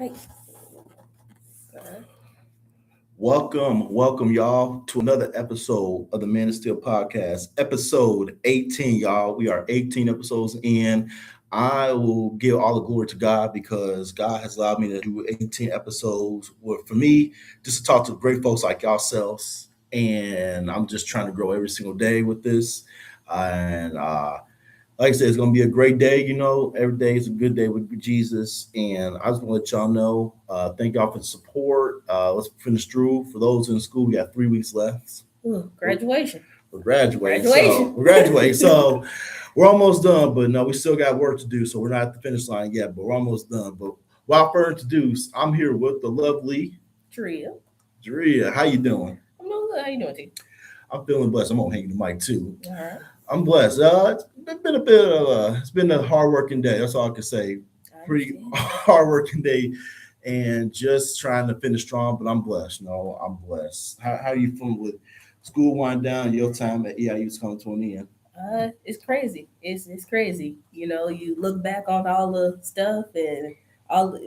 Right. Uh, Welcome, y'all, to another episode of the Man of Steel podcast, episode 18, y'all. We are 18 episodes in. I will give all the glory to God because God has allowed me to do 18 episodes for me, just to talk to great folks like yourselves. And I'm just trying to grow every single day with this. And like I said, it's gonna be a great day. Every day is a good day with Jesus, and I just want to let y'all know. Thank y'all for the support. Let's finish through. For those in school, we got 3 weeks left. graduation. We're graduating. Graduation. We're graduating. So we're almost done, but no, we still got work to do. So we're not at the finish line yet, but we're almost done. But without further ado, I'm here with the lovely Drea. Drea. How you doing? I'm doing good. How you doing, T? I'm feeling blessed. I'm gonna hang the mic too. All right. I'm blessed. It's been a bit of it's been a hard working day. That's all I can say. I Pretty understand. hard working day, and just trying to finish strong. But I'm blessed. No, I'm blessed. How you feeling with school wind down? Your time at EIU's coming to an end. It's crazy. It's crazy. You look back on all the stuff and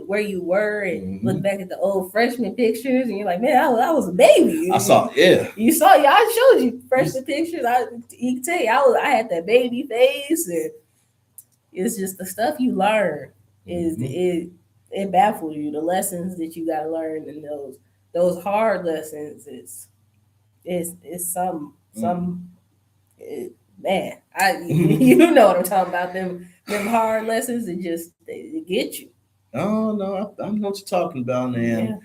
where you were, and look back at the old freshman pictures, and you're like, man, I was a baby. I saw, yeah. You saw, yeah, I showed you freshman pictures. You can tell you, I had that baby face, and it's just the stuff you learn is it baffles you. The lessons that you got to learn, and those hard lessons is some man. You know what I'm talking about, them hard lessons. It get you. Oh no, I know what you're talking about, man. Yeah.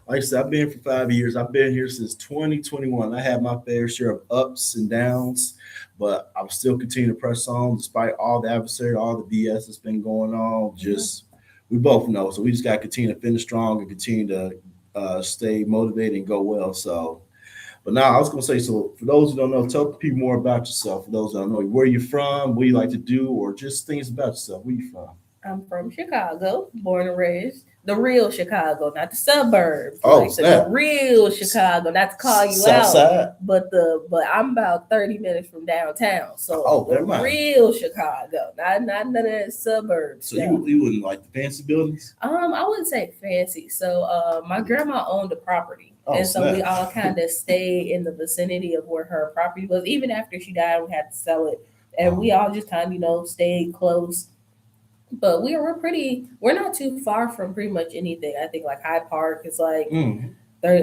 Like I said, I've been here for 5 years. I've been here since 2021. I had my fair share of ups and downs, but I will still continue to press on despite all the adversary, all the BS that's been going on. Just we both know, so we just got to continue to finish strong and continue to stay motivated and go well. So, but now I was gonna say, so for those who don't know, tell people more about yourself. For those who don't know, where you're from, what you like to do, or just things about yourself. Where you from? I'm from Chicago, born and raised. The real Chicago, not the suburbs. Oh, like the real Chicago, not to call you South out. Side? But I'm about 30 minutes from downtown. So never the mind. real Chicago, not none of that suburbs. So you wouldn't like the fancy buildings? I wouldn't say fancy. So my grandma owned a property. And so we all kind of stayed in the vicinity of where her property was. Even after she died, we had to sell it. And we all just kind of, stayed close. But we're not too far from pretty much anything. I think like Hyde Park is like 30,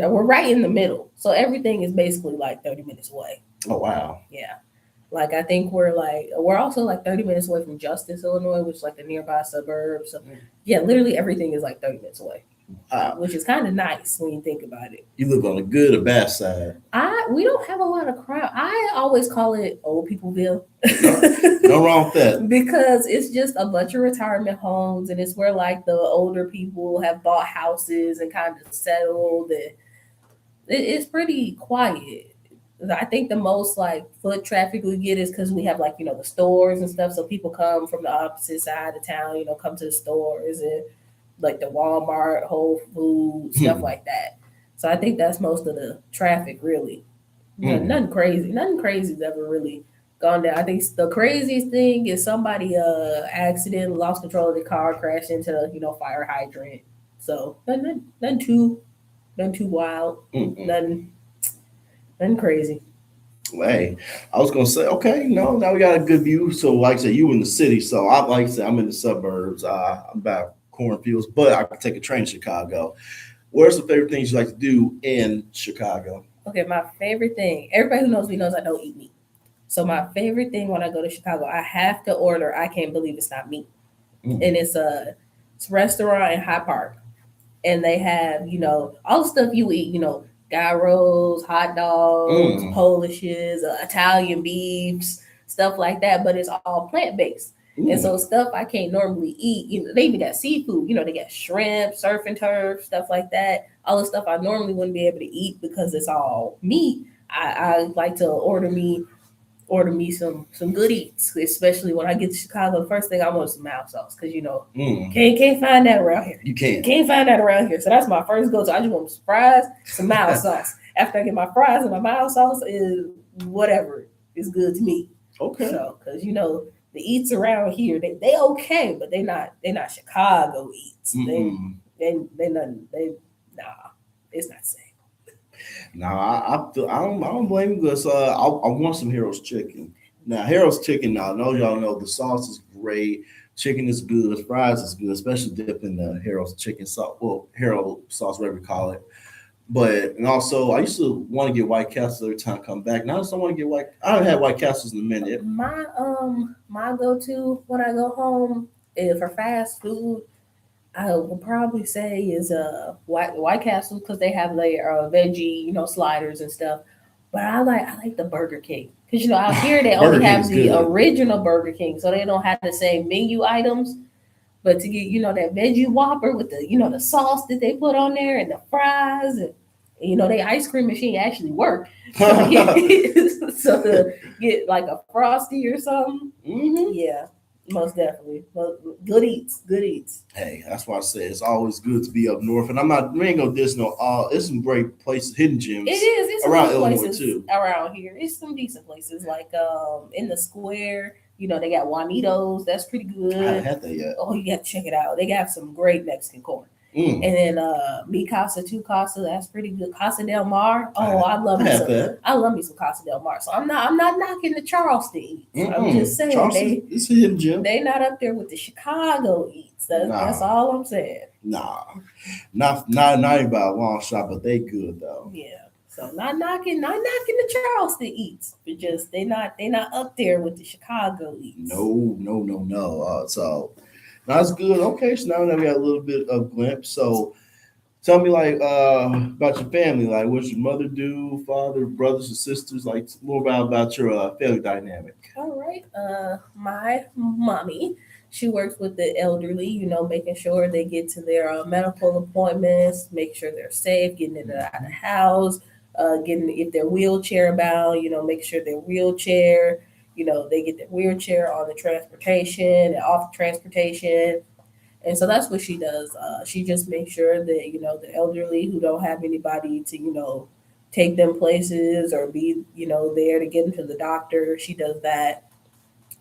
we're right in the middle. So everything is basically like 30 minutes away. Oh, wow. Yeah. Like I think we're also like 30 minutes away from Justice, Illinois, which is like the nearby suburb. So yeah, literally everything is like 30 minutes away. Wow. Which is kind of nice when you think about it. You live on the good or bad side? We don't have a lot of crime. I always call it old peopleville. No wrong with that. Because it's just a bunch of retirement homes, and it's where like the older people have bought houses and kind of settled, and it's pretty quiet. I think the most like foot traffic we get is because we have like the stores and stuff, so people come from the opposite side of town, come to the stores and like the Walmart, Whole Foods, stuff like that. So I think that's most of the traffic, really. Nothing crazy. Nothing crazy's ever really gone down. I think the craziest thing is somebody accident, lost control of the car, crashed into fire hydrant. So nothing too wild. Nothing crazy. Hey, I was gonna say, okay, now we got a good view. So, like I said, you in the city. So, like I said, I'm in the suburbs. I'm about cornfields, but I can take a train to Chicago. Where's the favorite things you like to do in Chicago? Okay, my favorite thing. Everybody who knows me knows I don't eat meat. So my favorite thing when I go to Chicago, I have to order. I can't believe it's not meat, and it's a restaurant in Hyde Park, and they have all the stuff you eat. Gyros, hot dogs, Polishes, Italian beefs, stuff like that. But it's all plant based. And so stuff I can't normally eat. They even got seafood. They got shrimp, surf and turf, stuff like that. All the stuff I normally wouldn't be able to eat because it's all meat. I like to order me some good eats, especially when I get to Chicago. The first thing I want is some mild sauce because can't find that around here. You can't find that around here. So that's my first go to. I just want some fries, some mild sauce. After I get my fries and my mild sauce, is whatever is good to me. Okay. So because the eats around here, they okay, but they not Chicago eats. nah, it's not the same. Now I don't blame you because I want some Harold's chicken. Now Harold's chicken. Now I know y'all know the sauce is great. Chicken is good. Fries is good, especially dipped in the Harold's chicken sauce. Well, Harold sauce, whatever you call it. But and also, I used to want to get White Castles every time I come back. Now I just don't want to get White. I haven't had White Castles in a minute. My go to when I go home for fast food, I would probably say is White Castle because they have their veggie sliders and stuff. But I like the Burger King because out here they Burger only King have is the good. original Burger King, so they don't have the same menu items. But to get that veggie Whopper with the sauce that they put on there and the fries and they ice cream machine actually work. So to get so to get like a frosty or something, Hmm. yeah, most definitely. Well, good eats, good eats. Hey, that's why I say it's always good to be up north. And I'm not, we ain't gonna diss no. It's some great places, hidden gems It is. It's some around good Illinois places too. around here. It's some decent places like in the square. They got Juanitos. That's pretty I haven't good. had that yet. Oh, you got to check it out. They got some great Mexican corn. Mm. And then Mi Casa, Tu Casa, that's pretty good. Casa Del Mar. Oh, I had that. I love me some Casa Del Mar. So I'm not knocking the Charleston eats. I'm just saying Charleston, it's a hidden gem. they not up there with the Chicago eats. That's Nah. all I'm saying. Nah, not even by a long shot, but they good though. Yeah. So not knocking the Charleston eats. But just they not up there with the Chicago eats. No. So that's good. Okay, so now that we got a little bit of glimpse. So tell me like about your family. Like, what's your mother do? Father, brothers and sisters. Like, more about your family dynamic. All right. My mommy, she works with the elderly, making sure they get to their medical appointments, make sure they're safe, getting in and out of the house, getting if they're wheelchair bound, make sure their wheelchair, they get their wheelchair on the transportation and off the transportation. And so that's what she does. She just makes sure that, the elderly who don't have anybody to, take them places or be, there to get them to the doctor. She does that.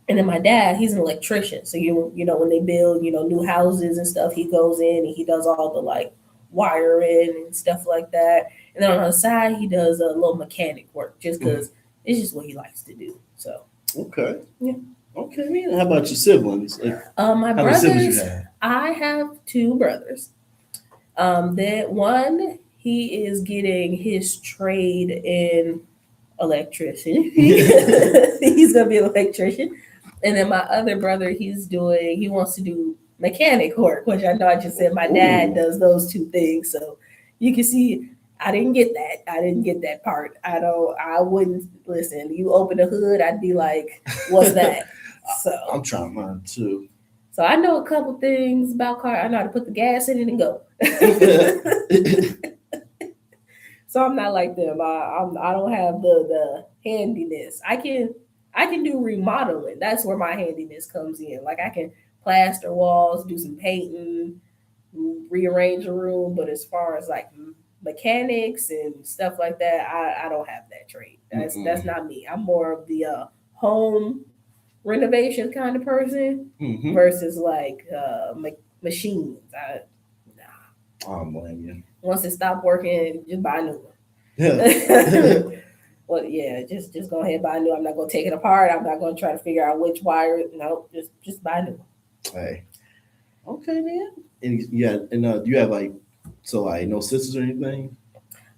And then my dad, he's an electrician. So when they build, new houses and stuff, he goes in and he does all the like wiring and stuff like that. And then on the side, he does a little mechanic work just because it's just what he likes to do. So Okay. Yeah. Okay, man. How about your siblings? Like, my how many siblings brothers, you have? I have two brothers. That one he is getting his trade in electrician. He's gonna be an electrician. And then my other brother, he wants to do mechanic work, which I know I just said my dad Ooh. does those two things. So you can see I didn't get that. I didn't get that part. I wouldn't listen. You open the hood, I'd be like, what's that? So I'm trying to learn too. so I know a couple things about car. I know how to put the gas in it and go. So I'm not like them. I don't have the handiness. I can do remodeling. That's where my handiness comes in. Like I can plaster walls, do some painting, rearrange a room. But as far as like mechanics and stuff like that, I don't have that trait. That's not me. I'm more of the home renovation kind of person Mm-hmm. versus like machines. Nah. I don't blame you. Once it stopped working, just buy a new Yeah. one. Well, yeah, just go ahead and buy a new. I'm not gonna take it apart. I'm not gonna try to figure out which wire. No, just buy a new one. Hey. Okay, man. And yeah, and do you have like no sisters or anything?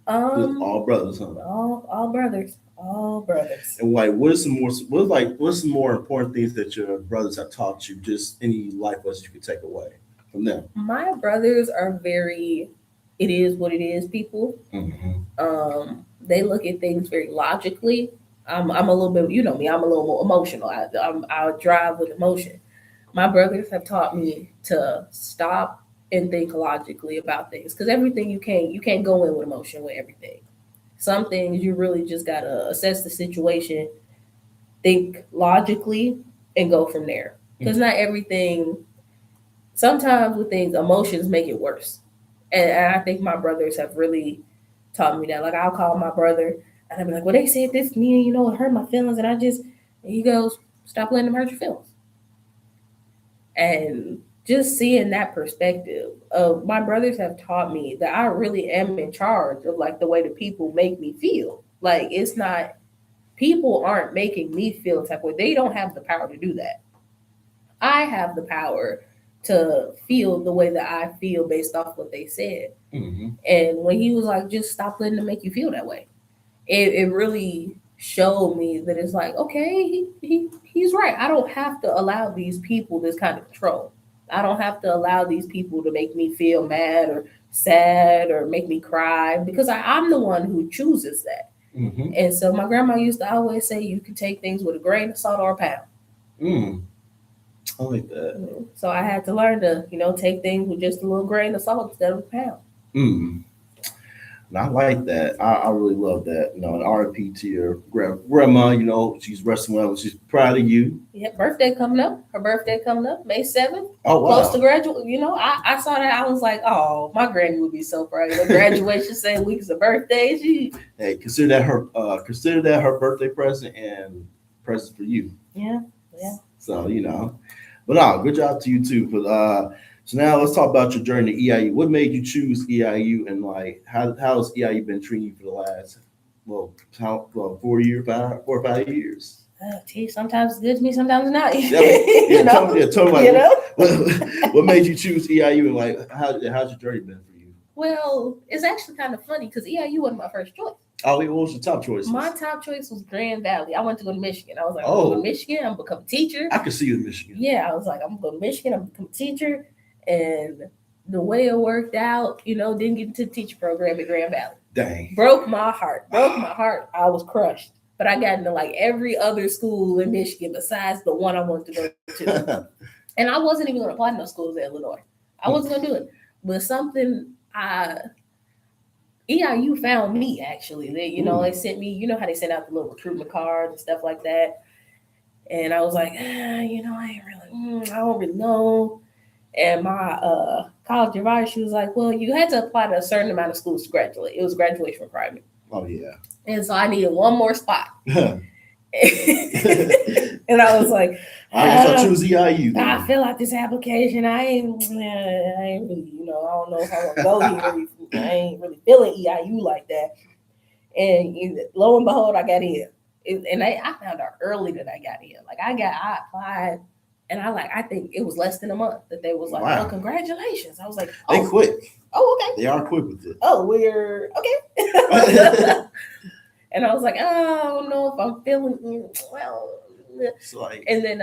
Just all brothers, huh? All brothers, all brothers. And like, what's some more important things that your brothers have taught you? Just any life lessons you could take away from them. My brothers are very. It is what it is. People. Mm-hmm. They look at things very logically. I'm a little bit, you know me. I'm a little more emotional. I drive with emotion. My brothers have taught me to stop and think logically about things because everything you can't go in with emotion with everything. Some things you really just gotta assess the situation, think logically, and go from there. Because not everything. Sometimes with things, emotions make it worse, and I think my brothers have really taught me that. Like I'll call my brother and I'll be like, "Well, they said this to me, and it hurt my feelings," and he goes, "Stop letting them hurt your feelings." And just seeing that perspective of my brothers have taught me that I really am in charge of like the way that people make me feel. Like it's not people aren't making me feel type of way. They don't have the power to do that. I have the power to feel the way that I feel based off what they said. Mm-hmm. And when he was like, just stop letting them make you feel that way, it really showed me that it's like, okay, he's right. I don't have to allow these people this kind of control. I don't have to allow these people to make me feel mad or sad or make me cry because I'm the one who chooses that. Mm-hmm. And so my grandma used to always say, you can take things with a grain of salt or a pound. Mm. I like that. So I had to learn to, take things with just a little grain of salt instead of a pound. Mm. And I like that. I really love that. An RP to your grandma, she's resting well. She's proud of you. Yeah, birthday coming up. Her birthday coming up, May 7th. Oh, wow. Close to graduate. I saw that. I was like, oh, my granny would be so proud. Graduation, same week as her birthday. Hey, consider that her birthday present and present for you. Yeah. So, But no, good job to you too. But so now let's talk about your journey to EIU. What made you choose EIU, and like how has EIU been treating you for the last 4 or 5 years? Geez, sometimes it's good to me, sometimes it's not. Tell me like, what made you choose EIU, and like how's your journey been for you? Well, it's actually kind of funny because EIU wasn't my first choice. Oh, what was your top choice? My top choice was Grand Valley. I wanted to go to Michigan. I was like, I'm going to go to Michigan. I'm going to become a teacher. I could see you in Michigan. Yeah, I was like, I'm going to go to Michigan. I'm going to become a teacher. And the way it worked out, didn't get into the teacher program at Grand Valley. Dang. Broke my heart. I was crushed. But I got into like every other school in Michigan besides the one I wanted to go to. And I wasn't even going to apply to no schools in Illinois. I wasn't going to do it. But something EIU found me, actually. They sent me, how they sent out the little recruitment cards and stuff like that. And I was like, I don't really know. And my college advisor, she was like, well, you had to apply to a certain amount of schools to graduate. It was graduation requirement. Oh, yeah. And so I needed one more spot. And I was like, I guess I choose EIU. I fill out this application. I ain't really, I don't know if I want to go here. I ain't really feeling EIU like that. And lo and behold, I got in. And I found out early that I got in. Like I applied, and I think it was less than a month that they was like, wow. Oh, congratulations. I was like, oh. They quick. Oh, okay. They are quick with it. Oh, we're okay. And I was like, oh, I don't know if I'm feeling well. Like, and then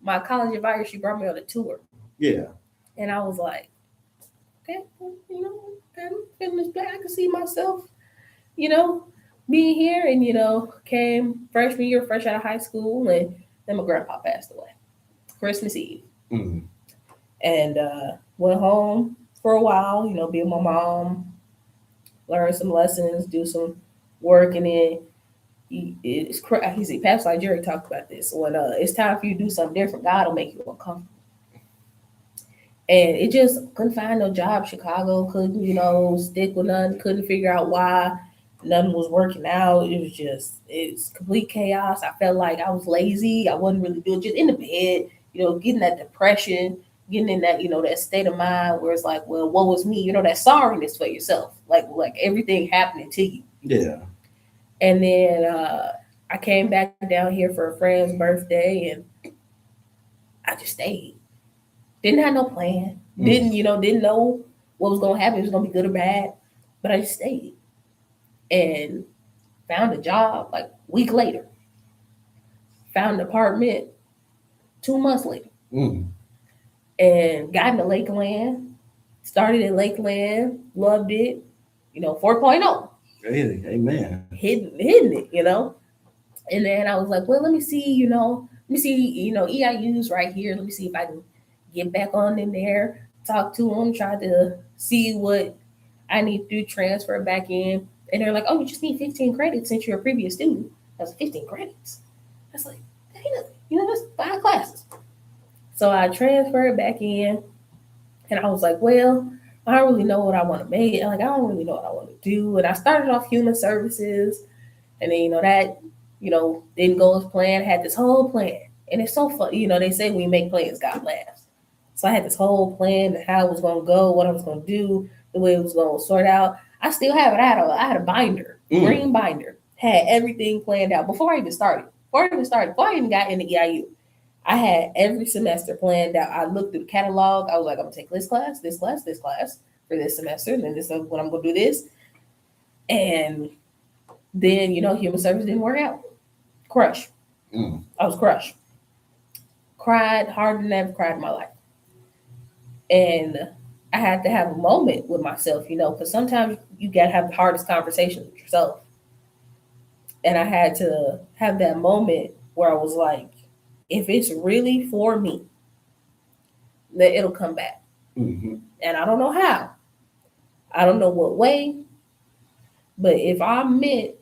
my college advisor, she brought me on a tour. Yeah. And I was like, okay, I'm feeling this back. I can see myself, being here. And, came freshman year, fresh out of high school. And then my grandpa passed away Christmas Eve. Mm-hmm. And went home for a while, be with my mom, learn some lessons, do some work. And then he said, Pastor like Jerry talked about this. When it's time for you to do something different, God will make you uncomfortable. And it just couldn't find no job. Chicago couldn't, stick with nothing. Couldn't figure out why nothing was working out. It's complete chaos. I felt like I was lazy. I wasn't really doing, just in the bed, getting that depression, getting in that, that state of mind where it's like, well, what was me? That sorriness for yourself, like everything happening to you. Yeah. And then I came back down here for a friend's birthday, and I just stayed. Didn't have no plan. Didn't know what was going to happen. It was going to be good or bad. But I just stayed and found a job like a week later. Found an apartment 2 months later. And got into Lakeland. Started at Lakeland. Loved it. 4.0. Amen. Hitting it, And then I was like, well, let me see, EIU's right here. Let me see if I can get back on in there, talk to them, try to see what I need to do, transfer back in. And they're like, oh, you just need 15 credits since you're a previous student. That's 15 credits. I was like, that's 5 classes. So I transferred back in, and I was like, well, I don't really know what I want to make. Like, I don't really know what I want to do. And I started off human services, and then, that, didn't go as planned. I had this whole plan. And it's so fun. They say when you make plans, God laughs. So I had this whole plan of how it was going to go, what I was going to do, the way it was going to sort out. I still have it. I had a binder, green binder, had everything planned out before I even started. Before I even got in the EIU, I had every semester planned out. I looked through the catalog. I was like, I'm gonna take this class for this semester, and then this is when I'm gonna do this. And then human service didn't work out. Crush. I was crushed. Cried harder than I ever cried in my life. And I had to have a moment with myself, because sometimes you gotta have the hardest conversation with yourself. And I had to have that moment where I was like, if it's really for me, then it'll come back. Mm-hmm. And I don't know how. I don't know what way. But if I'm meant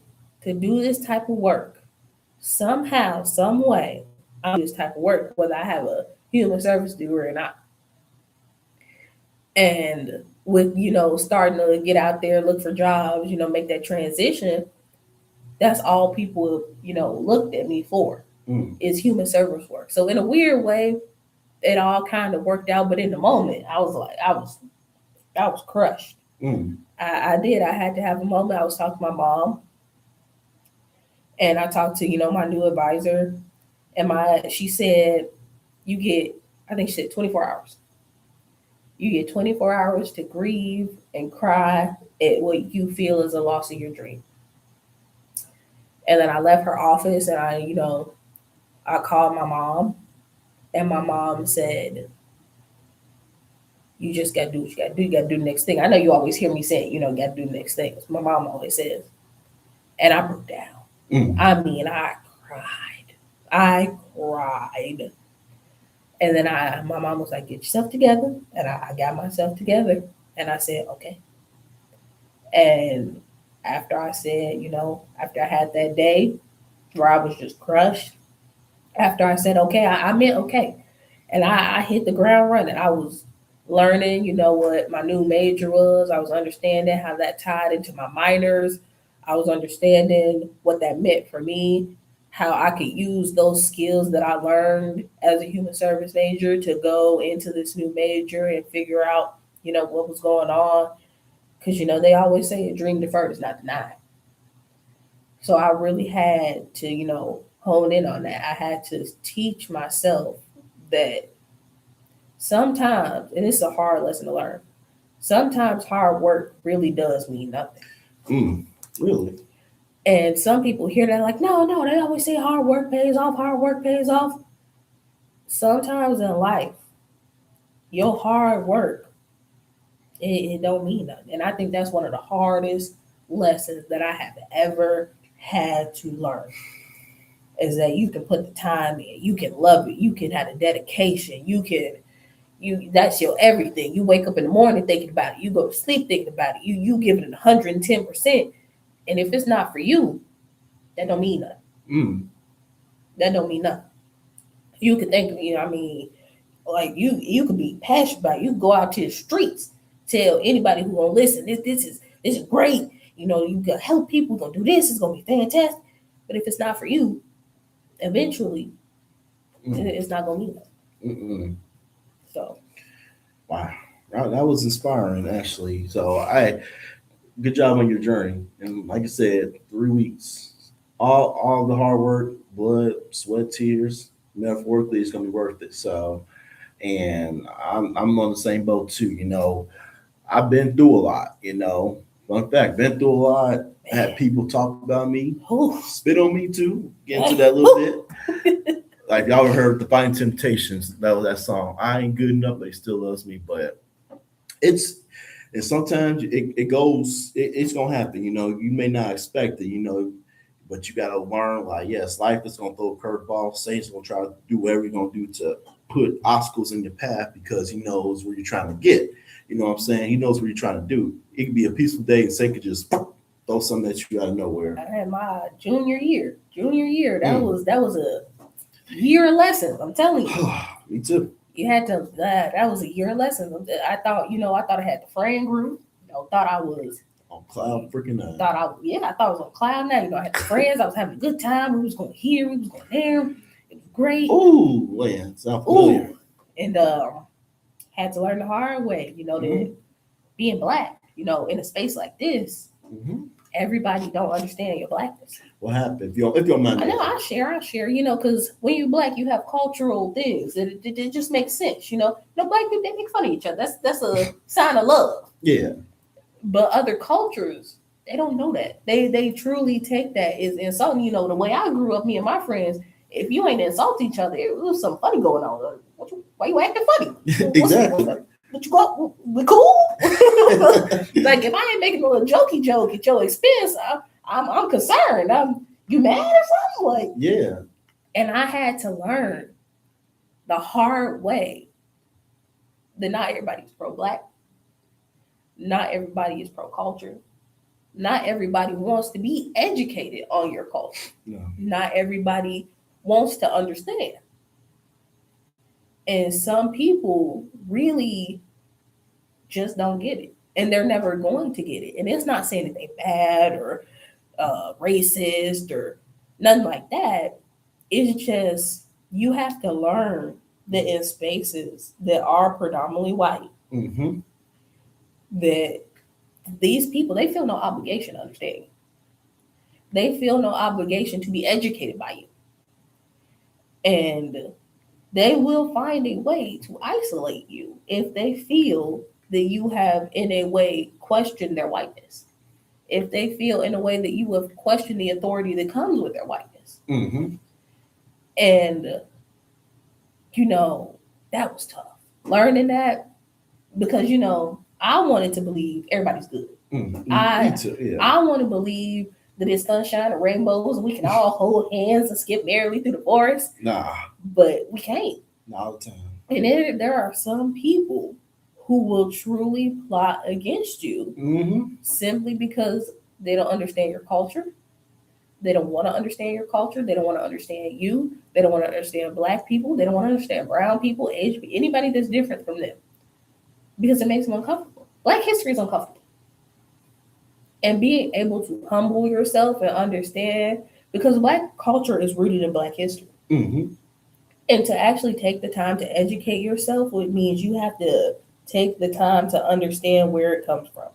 to do this type of work, somehow, some way, I'm do this type of work, whether I have a human service degree or not. And with, starting to get out there, look for jobs, make that transition, that's all people, looked at me for is human service work. So in a weird way, it all kind of worked out. But in the moment, I was like, I was crushed. I did. I had to have a moment. I was talking to my mom, and I talked to, my new advisor, and she said, you get, I think she said 24 hours. You get 24 hours to grieve and cry at what you feel is a loss of your dream. And then I left her office, and I called my mom, and my mom said, you just got to do what you got to do. You got to do the next thing. I know you always hear me saying, got to do the next thing. My mom always says. And I broke down. I mean, I cried. And then my mom was like, get yourself together. And I got myself together. And I said, okay. And after I said, after I had that day where I was just crushed, after I said, okay, I meant okay. And I hit the ground running. I was learning, what my new major was. I was understanding how that tied into my minors. I was understanding what that meant for me, how I could use those skills that I learned as a human service major to go into this new major and figure out, what was going on. Because, they always say a dream deferred is not denied. So I really had to, hone in on that. I had to teach myself that sometimes, and it's a hard lesson to learn, sometimes hard work really does mean nothing. Really? And some people hear that like, no, they always say hard work pays off. Sometimes in life, your hard work, it don't mean nothing. And I think that's one of the hardest lessons that I have ever had to learn, is that you can put the time in, you can love it, you can have the dedication, that's your everything. You wake up in the morning thinking about it, you go to sleep thinking about it, you give it 110%. And if it's not for you, that don't mean nothing. That don't mean nothing. You could think, like you could be passionate about it. You go out to the streets, tell anybody who gonna listen, this is great. You gonna help people, gonna do this, it's gonna be fantastic. But if it's not for you, eventually it's not gonna mean nothing. So wow, that was inspiring, actually. So good job on your journey. And like I said, 3 weeks, all the hard work, blood, sweat, tears, metaphorically, it's gonna be worth it. So, and I'm on the same boat too. I've been through a lot. Fun fact, been through a lot. I had people talk about me, spit on me too. Get into that a little bit. Like y'all heard the Fighting Temptations. That was that song. I ain't good enough, but he still loves me. But and sometimes it's gonna happen. You may not expect it. But you gotta learn. Like, yes, life is gonna throw a curveball. Satan's gonna try to do whatever he's gonna do to put obstacles in your path because he knows where you're trying to get. You know what I'm saying? He knows what you're trying to do. It could be a peaceful day and Satan could just throw something at you out of nowhere. I had my junior year. That was a year of lessons. I'm telling you. Me too. You had to. That was a year of lessons. I thought I had the friend group. Thought I was on cloud freaking nine. I thought I was on cloud nine. I had the friends. I was having a good time. We was going here. We was going there. It was great. Ooh, man, sounds familiar. And had to learn the hard way, that being Black, in a space like this, everybody don't understand your Blackness. What happened? If you don't mind. I know, I share, because when you're Black, you have cultural things. It just makes sense, Black people, they make fun of each other. That's a sign of love. Yeah. But other cultures, they don't know that. They truly take that as insulting. The way I grew up, me and my friends, if you ain't insult each other, it was something funny going on. Why you acting funny? Exactly. But you go, we cool? Like, if I ain't making a little jokey joke at your expense, I'm concerned. You mad or something? Like, yeah. And I had to learn the hard way that not everybody is pro-Black. Not everybody is pro-culture. Not everybody wants to be educated on your culture. No. Not everybody wants to understand. And some people really just don't get it. And they're never going to get it. And it's not saying that they're bad or racist or nothing like that. It's just you have to learn that in spaces that are predominantly white, that these people, they feel no obligation to understand you. They feel no obligation to be educated by you. And they will find a way to isolate you if they feel that you have in a way questioned their whiteness. If they feel in a way that you have questioned the authority that comes with their whiteness. And, that was tough. Learning that because, I wanted to believe everybody's good. Me too, yeah. I want to believe that it's sunshine and rainbows and we can all hold hands and skip merrily through the forest. Nah. But we can't. Not all the time. And there are some people who will truly plot against you simply because they don't understand your culture. They don't want to understand your culture. They don't want to understand you. They don't want to understand Black people. They don't want to understand brown people, Asian people, anybody that's different from them. Because it makes them uncomfortable. Black history is uncomfortable. And being able to humble yourself and understand, because Black culture is rooted in Black history. And to actually take the time to educate yourself, it means you have to take the time to understand where it comes from.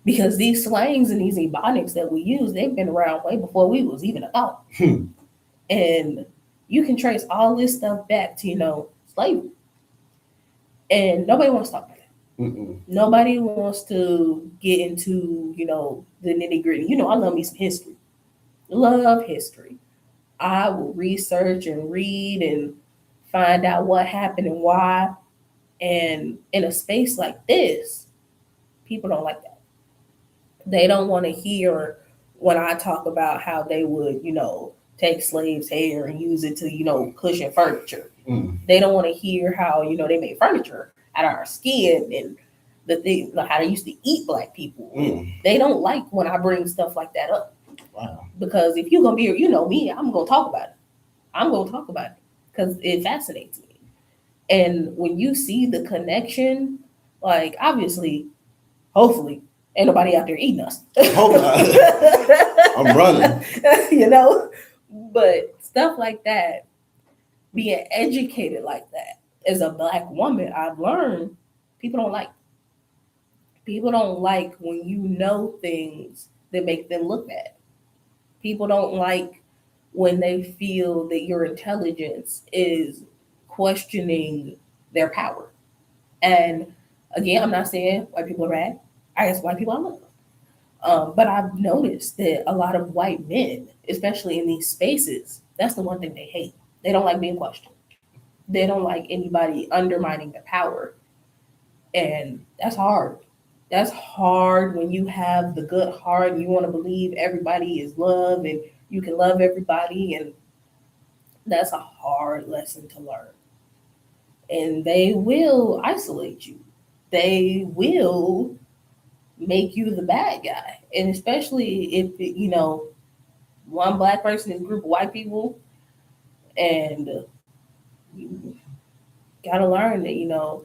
Because these slangs and these ebonics that we use, they've been around way before we was even a thought. And you can trace all this stuff back to, slavery. And nobody wants to talk about it. Nobody wants to get into, the nitty gritty. I love me some history. Love history. I will research and read and find out what happened and why. And in a space like this, people don't like that. They don't want to hear when I talk about how they would, take slaves' hair and use it to, cushion furniture. They don't want to hear how, they made furniture out of our skin and the thing, how they used to eat Black people. They don't like when I bring stuff like that up. Wow. Because if you're going to be, me, I'm going to talk about it. I'm going to talk about it because it fascinates me. And when you see the connection, like, obviously, hopefully, ain't nobody out there eating us. I'm running. But stuff like that, being educated like that, as a Black woman, I've learned people don't like. People don't like when you know things that make them look bad. People don't like when they feel that your intelligence is questioning their power. And again, I'm not saying white people are bad. I guess white people I love. But I've noticed that a lot of white men, especially in these spaces, that's the one thing they hate. They don't like being questioned. They don't like anybody undermining their power. And that's hard. That's hard when you have the good heart and you want to believe everybody is love and you can love everybody. And that's a hard lesson to learn. And they will isolate you. They will make you the bad guy. And especially if, one Black person is a group of white people, and you gotta learn that,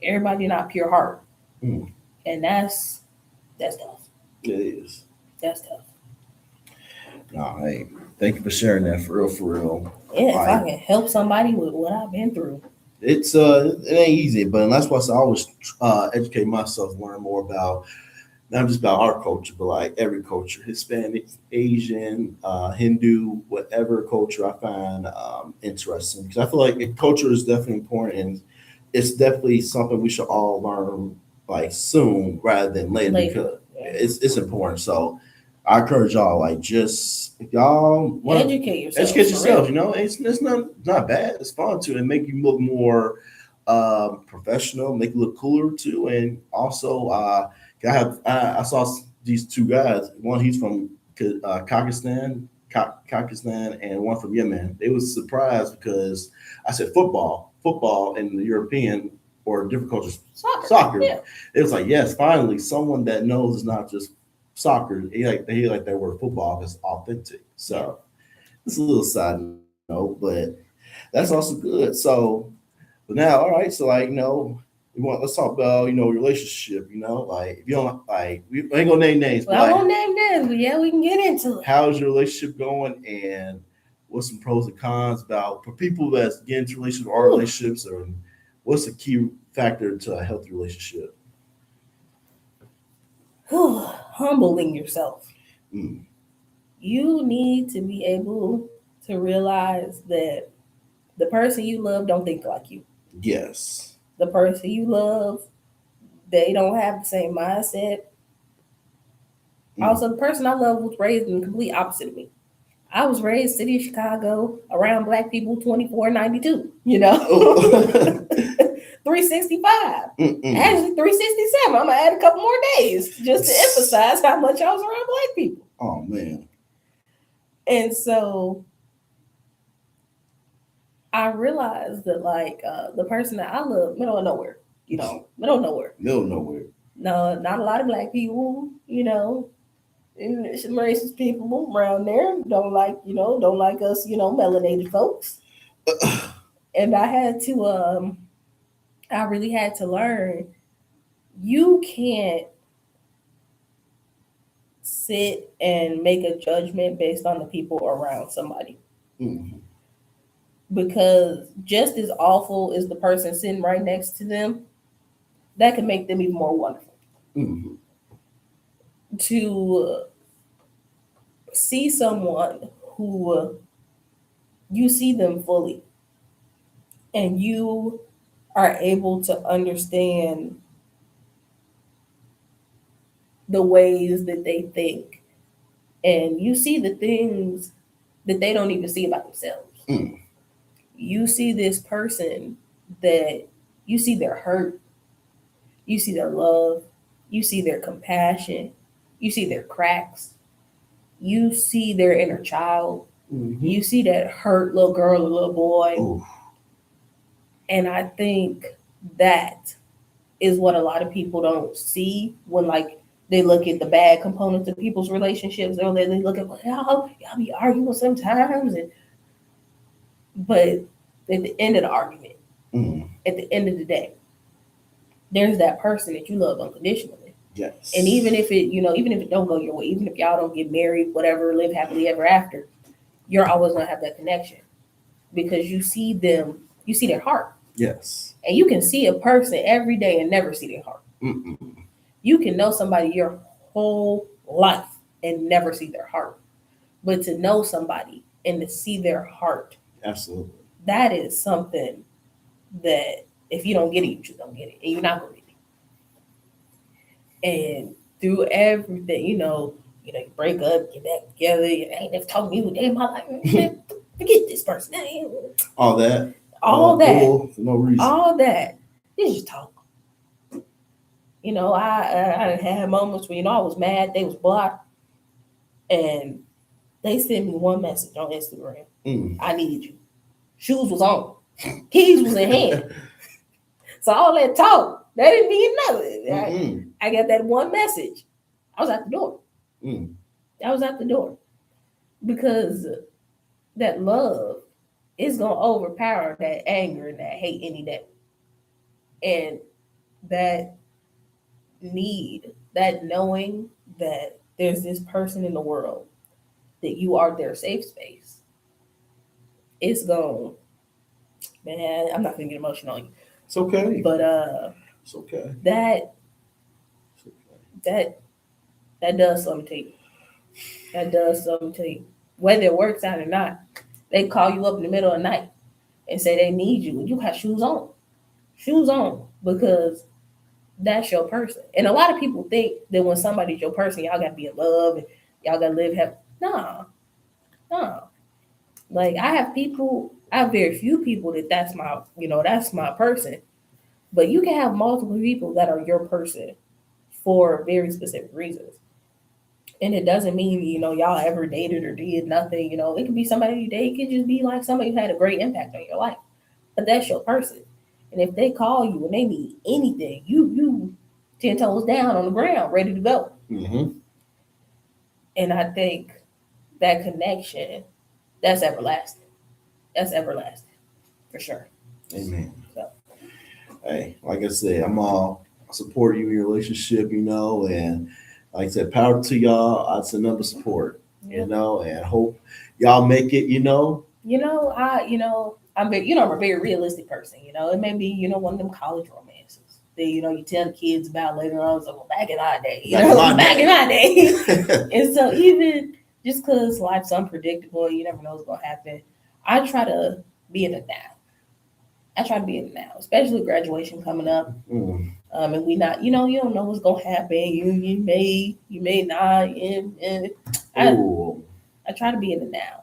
everybody not pure heart. And that's tough. It is. That's tough. No, hey, thank you for sharing that for real. Yeah, if I can help somebody with what I've been through. it ain't easy, but that's why I always educate myself, learn more about not just about our culture, but like every culture, Hispanic, Asian, Hindu, whatever culture I find interesting. Because I feel like culture is definitely important, and it's definitely something we should all learn like soon rather than later because Later, yeah. it's important. So I encourage y'all, like, just if y'all want to Educate yourself. educate for yourselves, real. you know, it's not bad. It's fun too, and make you look more professional, make you look cooler too, and also I saw these two guys. One he's from Pakistan, and one from Yemen. They was surprised because I said football in the European or different cultures, soccer. Yeah. It was like, yes, finally someone that knows it's not just soccer. He like that word football is authentic. So it's a little side note, but that's also good. So, but now, all right. So like, let's talk about relationship. Like if you don't like, we ain't gonna name names, but Well, I like, won't name names, but yeah, we can get into it. how's your relationship going, and what's some pros and cons about for people that's getting into relationships or relationships, or what's the key factor to a healthy relationship? Humbling yourself. Mm, You need to be able to realize that the person you love don't think like you. yes. The person you love, they don't have the same mindset. Mm. Also, the person I love was raised in the complete opposite of me. I was raised city of Chicago around black people 24/92, Oh. 365. Mm-mm. Actually 367. I'm gonna add a couple more days just to emphasize how much I was around black people. Oh man. And so I realized that like the person that I love, middle of nowhere, middle of nowhere. Middle of nowhere. No, not a lot of black people, and some racist people around there don't like us, melanated folks. And I really had to learn you can't sit and make a judgment based on the people around somebody. Mm-hmm. Because just as awful as the person sitting right next to them, that can make them even more wonderful. Mm-hmm. To see someone who you see them fully and you are able to understand the ways that they think and you see the things that they don't even see about themselves. Mm. You see this person that you see their hurt, you see their love, you see their compassion, you see their cracks, you see their inner child, Mm-hmm. you see that hurt little girl or little boy. Ooh. And I think that is what a lot of people don't see when like they look at the bad components of people's relationships, or they look at y'all be arguing sometimes, but at the end of the argument, Mm. at the end of the day, there's that person that you love unconditionally. Yes. And even if it don't go your way, even if y'all don't get married, whatever, live happily ever after, you're always gonna have that connection because you see them, you see their heart. Yes. And you can see a person every day and never see their heart. Mm-mm. You can know somebody your whole life and never see their heart. But to know somebody and to see their heart, Absolutely. that is something that if you don't get it, you just don't get it. And you're not going to get it. And through everything, you break up, get back together, you ain't never talked to me a day in my life. Forget this person. All that. All that. Bull for no reason. All that. You just talk. I had moments where, I was mad, they was blocked, and they sent me one message on Instagram. I needed you. Shoes was on. Keys was in hand. So all that talk, that didn't mean nothing. I got that one message. I was out the door. I was out the door. Because that love is going to overpower that anger and that hate any day. And that need, that knowing that there's this person in the world that you are their safe space, it's going to Man, I'm not gonna get emotional on you. It's okay. But It's okay. that It's okay. that does something to you. That does something to you. Whether it works out or not, they call you up in the middle of the night and say they need you, and you have shoes on, because that's your person. And a lot of people think that when somebody's your person, y'all gotta be in love and y'all gotta live happy. Nah, nah. Like I have very few people that's my, that's my person. But you can have multiple people that are your person for very specific reasons. And it doesn't mean, y'all ever dated or did nothing. It could be somebody you date, it could just be like somebody who had a great impact on your life. But that's your person. And if they call you and they need anything, you 10 toes down on the ground, ready to go. Mm-hmm. And I think that connection, that's everlasting. That's everlasting, for sure. Amen. So. Hey, like I said, I'm all support you in your relationship, and like I said, power to y'all. I'd send number support, Yeah. and hope y'all make it, I'm a very realistic person. It may be, one of them college romances that, you tell the kids about later on. So back in our day, back in my day. And so even just because life's unpredictable, you never know what's going to happen. I try to be in the now. Especially graduation coming up. Mm. And we not, you don't know what's going to happen. You may not. And I try to be in the now,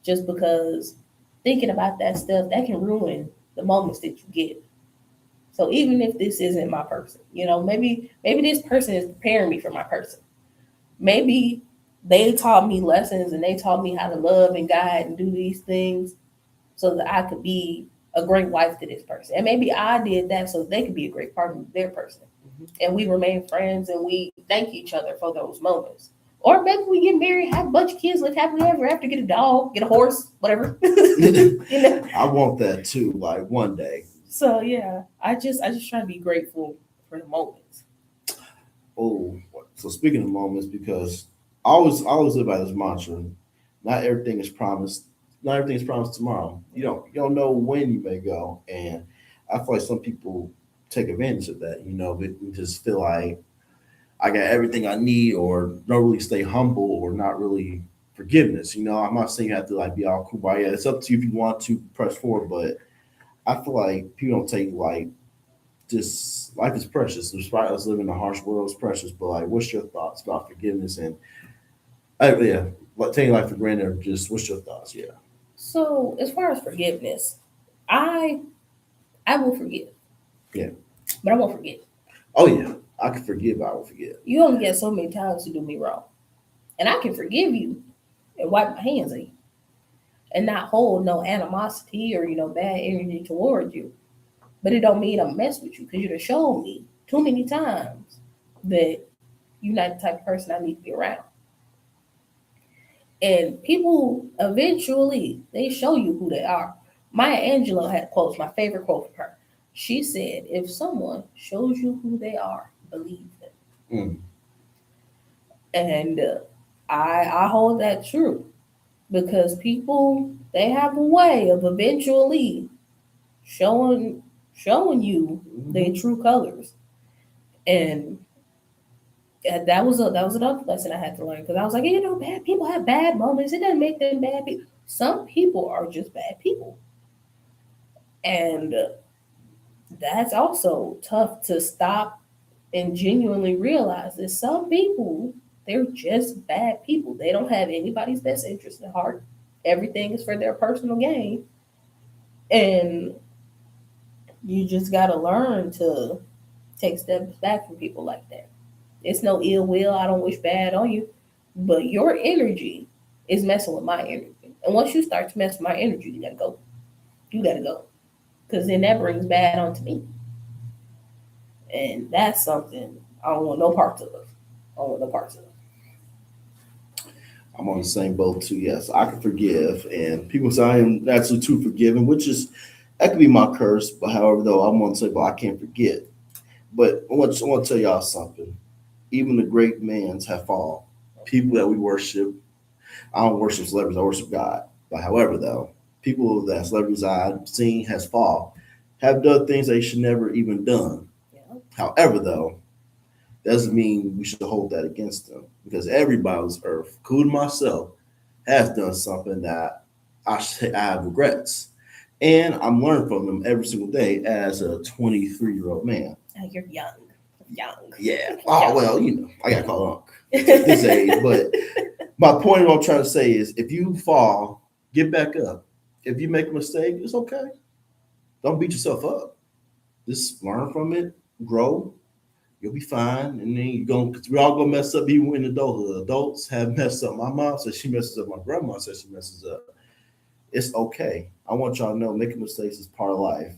just because thinking about that stuff, that can ruin the moments that you get. So even if this isn't my person, maybe this person is preparing me for my person. Maybe they taught me lessons and they taught me how to love and guide and do these things so that I could be a great wife to this person. And maybe I did that so they could be a great partner to their person. Mm-hmm. And we remain friends and we thank each other for those moments. Or maybe we get married, have a bunch of kids, live happily ever after, get a dog, get a horse, whatever. I want that too, like one day. So yeah, I just try to be grateful for the moments. Oh, so speaking of moments, because I always live by this mantra: not everything is promised. Not everything is promised tomorrow. You don't know when you may go, and I feel like some people take advantage of that. But just feel like I got everything I need, or don't really stay humble, or not really forgiveness. I'm not saying you have to like be all kumbaya. It's up to you if you want to press forward, but I feel like people don't take like this life is precious. Despite us living in a harsh world, it's precious. But like, what's your thoughts about forgiveness and taking life for granted? Or just what's your thoughts? Yeah. So as far as forgiveness, I will forgive. Yeah. But I won't forget. Oh yeah, I can forgive, but I won't forget. You only get so many times to do me wrong, and I can forgive you and wipe my hands on you, and not hold no animosity or bad energy towards you. But it don't mean I'm mess with you, because you done showed me too many times that you're not the type of person I need to be around. And people eventually they show you who they are. Maya Angelou had quotes, my favorite quote from her. She said, "If someone shows you who they are, believe them." Mm. And I hold that true, because people, they have a way of eventually showing you their true colors. And that was another lesson I had to learn, because I was like, bad people have bad moments. It doesn't make them bad people. Some people are just bad people, and that's also tough to stop and genuinely realize that some people, they're just bad people. They don't have anybody's best interest at heart. Everything is for their personal gain, and you just got to learn to take steps back from people like that. It's no ill will. I don't wish bad on you, but your energy is messing with my energy. And once you start to mess with my energy, you gotta go. You gotta go, because then that brings bad onto me, and that's something I don't want no parts of. I don't want no parts of. I'm on the same boat too. Yes, I can forgive, and people say I am naturally too forgiving, which is that could be my curse. But however, though, I'm gonna say, well, I can't forget. But I want to tell y'all something. Even the great mans have fallen. People that we worship, I don't worship celebrities, I worship God. But however, though, people that celebrities I've seen has fall, have done things they should never even done. Yeah. However, though, doesn't mean we should hold that against them because everybody on this earth, including myself, has done something that I have regrets. And I'm learning from them every single day as a 23-year-old man. Oh, you're young. Young. Yeah. Oh, well, I got to call Unc at this age. But my point, what I'm trying to say is if you fall, get back up. If you make a mistake, it's okay. Don't beat yourself up. Just learn from it, grow. You'll be fine. And then because we're all going to mess up even in adulthood. Adults have messed up. My mom says she messes up. My grandma says she messes up. It's okay. I want y'all to know making mistakes is part of life.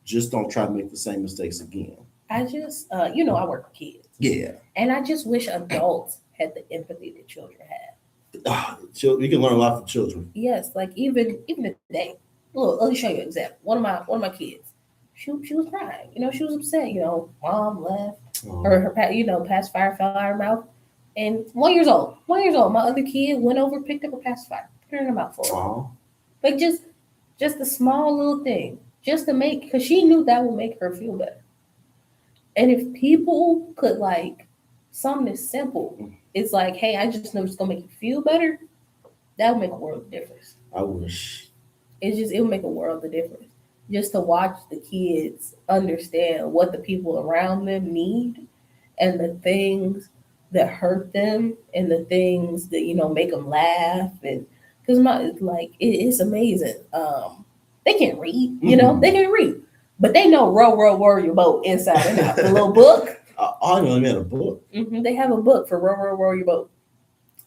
Just don't try to make the same mistakes again. I just, I work with kids. Yeah. And I just wish adults had the empathy that children have. You can learn a lot from children. Yes, like even today. Look, let me show you an example. One of my kids, she was crying. She was upset. Mom left. Her pacifier fell out of her mouth. And 1 year old. 1 year old. My other kid went over, picked up a pacifier, put it in her mouth for her. Like just a small little thing, just to make, because she knew that would make her feel better. And if people could something as simple, it's like, hey, I just know it's gonna make you feel better. That would make a world of difference. I wish. It would make a world of difference. Just to watch the kids understand what the people around them need and the things that hurt them and the things that, make them laugh. And because it's amazing. They can't read, they can read, but they know row, row, row your boat inside and out. The little book. I know they had a book. They have a book for row, row, row your boat.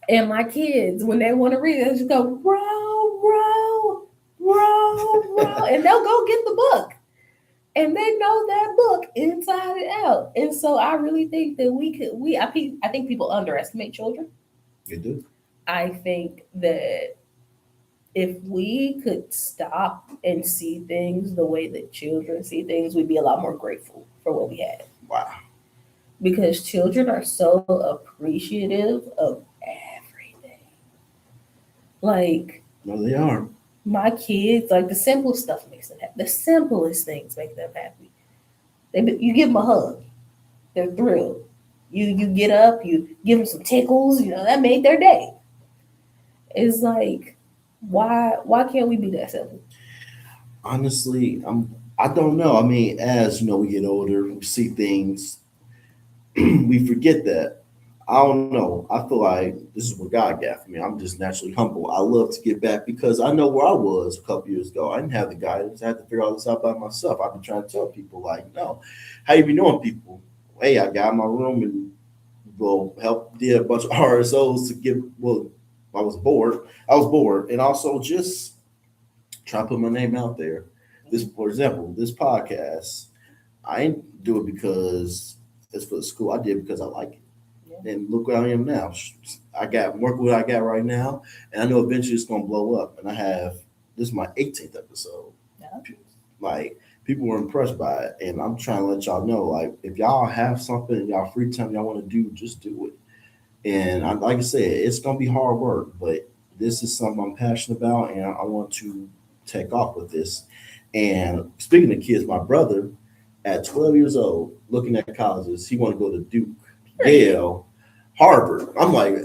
And my kids, when they want to read, they just go row, row, row, row, and they'll go get the book. And they know that book inside and out. And so I really think that I think people underestimate children. They do. I think that if we could stop and see things the way that children see things, we'd be a lot more grateful for what we had. Wow. Because children are so appreciative of everything. No, they are. My kids, the simplest stuff makes them happy. The simplest things make them happy. You give them a hug, they're thrilled. You get up, you give them some tickles, that made their day. It's like, why can't we be that simple? Honestly, I don't know. I mean, as we get older, we see things, we forget that. I don't know. I feel like this is what God got for me. I'm just naturally humble. I love to get back because I know where I was a couple years ago. I didn't have the guidance. I had to figure all this out by myself. I've been trying to tell people no. How you be knowing people? Hey, I got in my room and did a bunch of RSOs I was bored. And also just try to put my name out there. For example, this podcast, I didn't do it because it's for the school. I did it because I like it. Yeah. And look where I am now. I got work what I got right now. And I know eventually it's going to blow up. And this is my 18th episode. Yeah. People were impressed by it. And I'm trying to let y'all know, if y'all have something in y'all free time y'all want to do, just do it. And like I said, it's going to be hard work, but this is something I'm passionate about, and I want to take off with this. And speaking of kids, my brother, at 12 years old, looking at colleges, he wanted to go to Duke, Yale, Harvard. I'm like,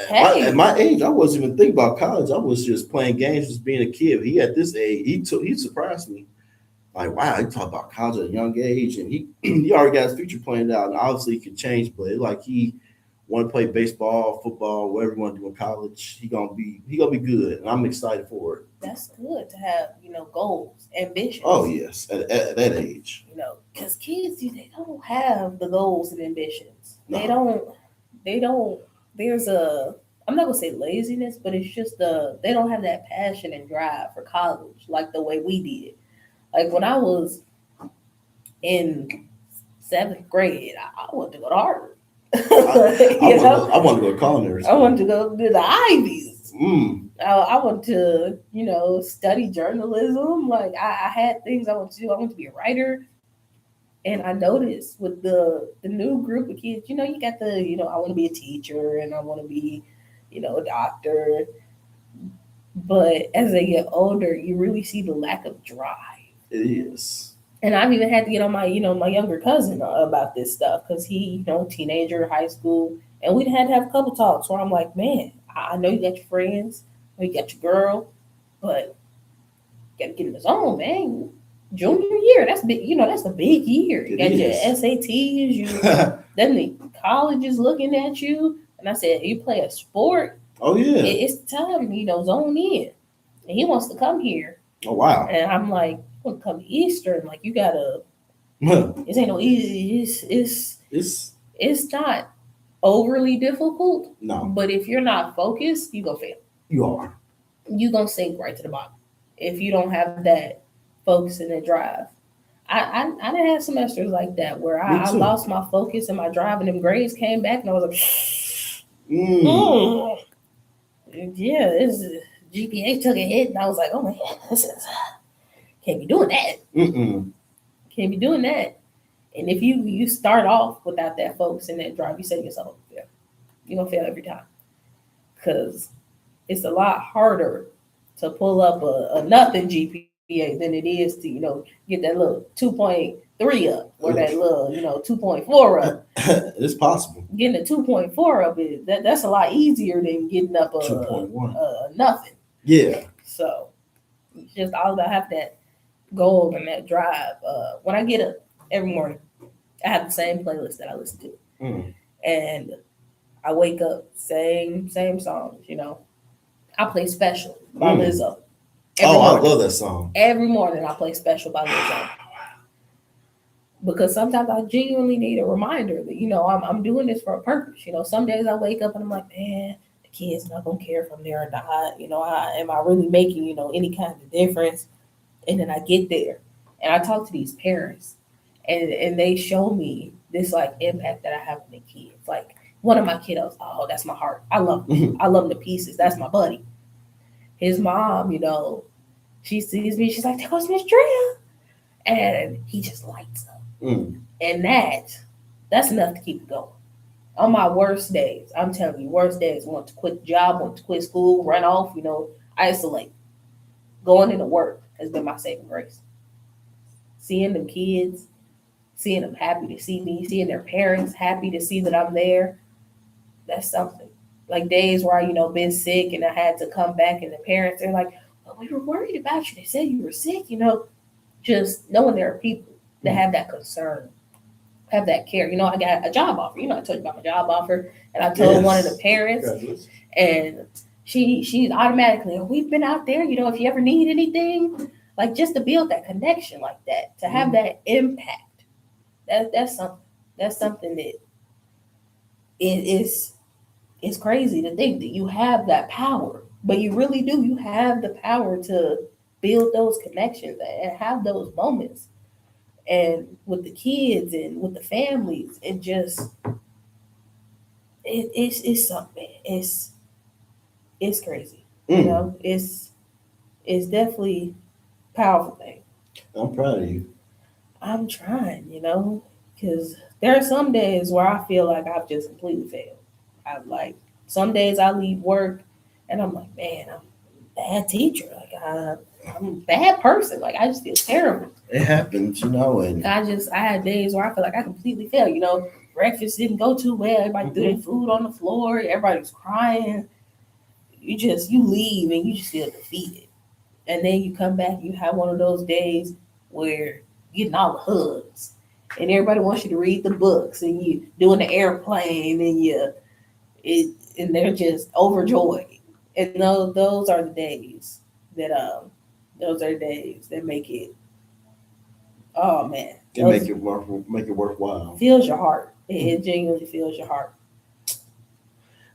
at my age, I wasn't even thinking about college. I was just playing games, just being a kid. He at this age, he surprised me. Like, wow, he talked about college at a young age, and he already got his future planned out. And obviously, he can change, but he want to play baseball, football, whatever you want to do in college. He gonna be good, and I'm excited for it. That's good to have goals, ambitions. Oh yes, at that age. Because kids, they don't have the goals and ambitions. No. They don't. There's I'm not gonna say laziness, but it's just they don't have that passion and drive for college like the way we did. Like when I was in 7th grade, I wanted to go to Harvard. I want to go to culinary school. I wanted to go to the Ivies. I wanted to, study journalism. I had things I wanted to do. I wanted to be a writer. And I noticed with the new group of kids, you got I want to be a teacher and I want to be, a doctor. But as they get older, you really see the lack of drive. It is. And I've even had to get on my, my younger cousin about this stuff because he, teenager, high school, and we had to have a couple talks where I'm like, man, I know you got your friends, I know you got your girl, but you got to get in the zone, man. Junior year, that's big. That's a big year. You got your SATs, then the college is looking at you. And I said, you play a sport. Oh yeah, it's time, zone in. And he wants to come here. Oh wow. And I'm like, I want to come to Eastern. Like you gotta. This ain't no easy. It's not overly difficult. No. But if you're not focused, you gonna fail. You are. You gonna sink right to the bottom if you don't have that focus and that drive. I done had semesters like that where I lost my focus and my drive, and them grades came back, and I was like, yeah, this GPA took a hit, and I was like, oh my God, can't be doing that. Can't be doing that. And if you start off without that focus and that drive, you set yourself up to fail. You're gonna fail every time because it's a lot harder to pull up a nothing GPA than it is to get that little 2.3 up or that little 2.4 up. It's possible. Getting a 2.4 up that's a lot easier than getting up a 2.1 nothing. Yeah. So just all about have that goal and that drive. When I get up every morning, I have the same playlist that I listen to, and I wake up same songs. I play Special by Lizzo. Morning. I love that song. Every morning I play Special by Lizzo. Because sometimes I genuinely need a reminder that, I'm doing this for a purpose. Some days I wake up and I'm like, man, the kids not going to care if I'm there or not. Am I really making, any kind of difference? And then I get there and I talk to these parents and they show me this like impact that I have on the kids. Like one of my kiddos, oh, that's my heart. I love him. I love him to pieces. That's my buddy. His mom, she sees me. She's like, there goes Miss Drea. And he just lights up. And that's enough to keep it going. On my worst days, I'm telling you, worst days, want to quit the job, want to quit school, run off, isolate. Going into work has been my saving grace. Seeing them kids, seeing them happy to see me, seeing their parents happy to see that I'm there, that's something. Like days where I, been sick and I had to come back and the parents, they're like, well, we were worried about you. They said you were sick, just knowing there are people that have that concern, have that care. I got a job offer. I told you about my job offer, and I told one of the parents, and she's automatically, we've been out there, if you ever need anything, like just to build that connection like that, to have that impact. That's something that it's crazy to think that you have that power, but you really do. You have the power to build those connections and have those moments, and with the kids and with the families, and just it's something. It's crazy. It's definitely a powerful thing. I'm proud of you. I'm trying, because there are some days where I feel like I've just completely failed. Some days I leave work and I'm like, man, I'm a bad teacher. Like I'm a bad person. Like I just feel terrible. It happens, and I had days where I feel like I completely failed. Breakfast didn't go too well. Everybody threw their food on the floor. Everybody was crying. You leave and you just feel defeated. And then you come back, you have one of those days where you're getting all the hugs and everybody wants you to read the books and you doing the airplane and they're just overjoyed. And those are the days that make it. Oh man, make it worthwhile. Fills your heart. It genuinely fills your heart.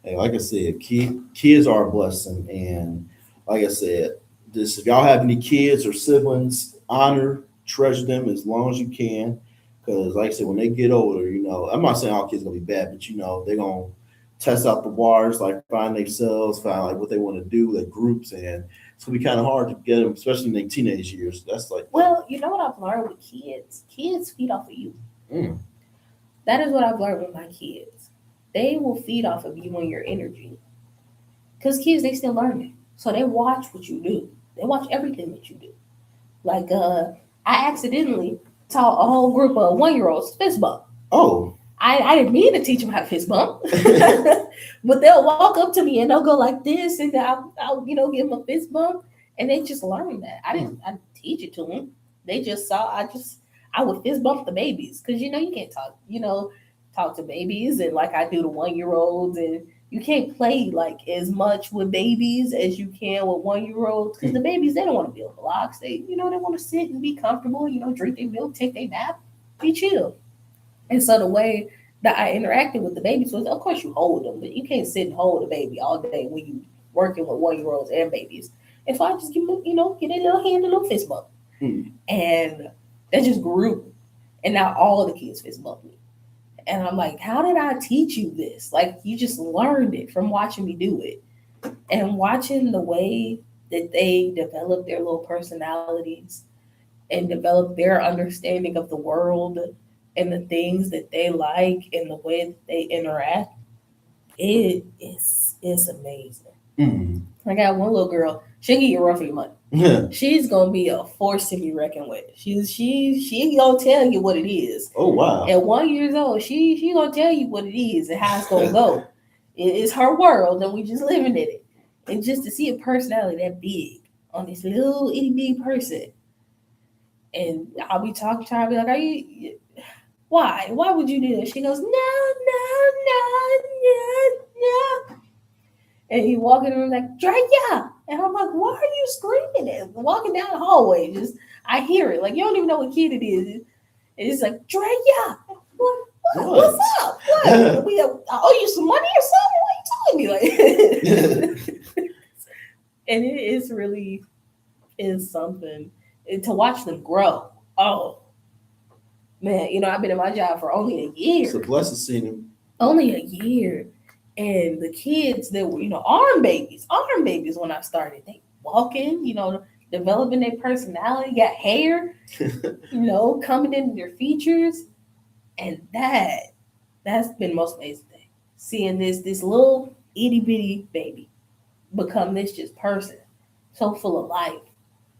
Hey, like I said, kids are a blessing, and like I said, if y'all have any kids or siblings, treasure them as long as you can, because like I said, when they get older, I'm not saying all kids are gonna be bad, but they're gonna test out the waters, like find themselves, find like what they want to do, like groups, and it's gonna be kind of hard to get them, especially in their teenage years. That's like, well, what I've learned with kids feed off of you. That is what I've learned with my kids. They will feed off of you and your energy, because kids, they still learning. So they watch what you do. They watch everything that you do. Like I accidentally taught a whole group of 1-year-olds fist bump. Oh. I didn't mean to teach them how to fist bump, but they'll walk up to me and they'll go like this, and I'll give them a fist bump, and they just learn that. I didn't teach it to them. They just saw. I would fist bump the babies because you can't talk to babies, and like I do the 1-year-olds, and you can't play like as much with babies as you can with 1-year-olds because the babies, they don't want to build blocks. They they want to sit and be comfortable. Drink their milk, take their nap, be chill. And so the way that I interacted with the babies was, of course, you hold them, but you can't sit and hold a baby all day when you working with 1-year-olds and babies. And so I just give them, get a little hand, a little fist bump. And that just grew. And now all the kids fist bump me. And I'm like, how did I teach you this? Like, you just learned it from watching me do it. And watching the way that they develop their little personalities and develop their understanding of the world and the things that they like and the way that they interact, it's amazing. I got one little girl, she can get you rough for your money. She's gonna be a force to be reckoned with. She gonna tell you what it is. Oh wow. At 1 year old, she gonna tell you what it is and how it's gonna go. It's her world and we just living in it. And just to see a personality that big on this little itty bitty person, and I'll be talking to her, I'll be like, "Are you? Why? Why would you do that?" She goes, "No." And he walk in the room like, "Drea!" And I'm like, "Why are you screaming at?" Walking down the hallway, just I hear it. Like, you don't even know what kid it is. It's like, "Drea!" What's up? What? I owe you some money or something? What are you telling me? Like, and it is really is something to watch them grow. Oh man, I've been in my job for only a year. It's a blessing seeing him. Only a year. And the kids that were, arm babies when I started, they walking, developing their personality, got hair, coming into their features. And that's been the most amazing thing. Seeing this little itty bitty baby become this just person, so full of life,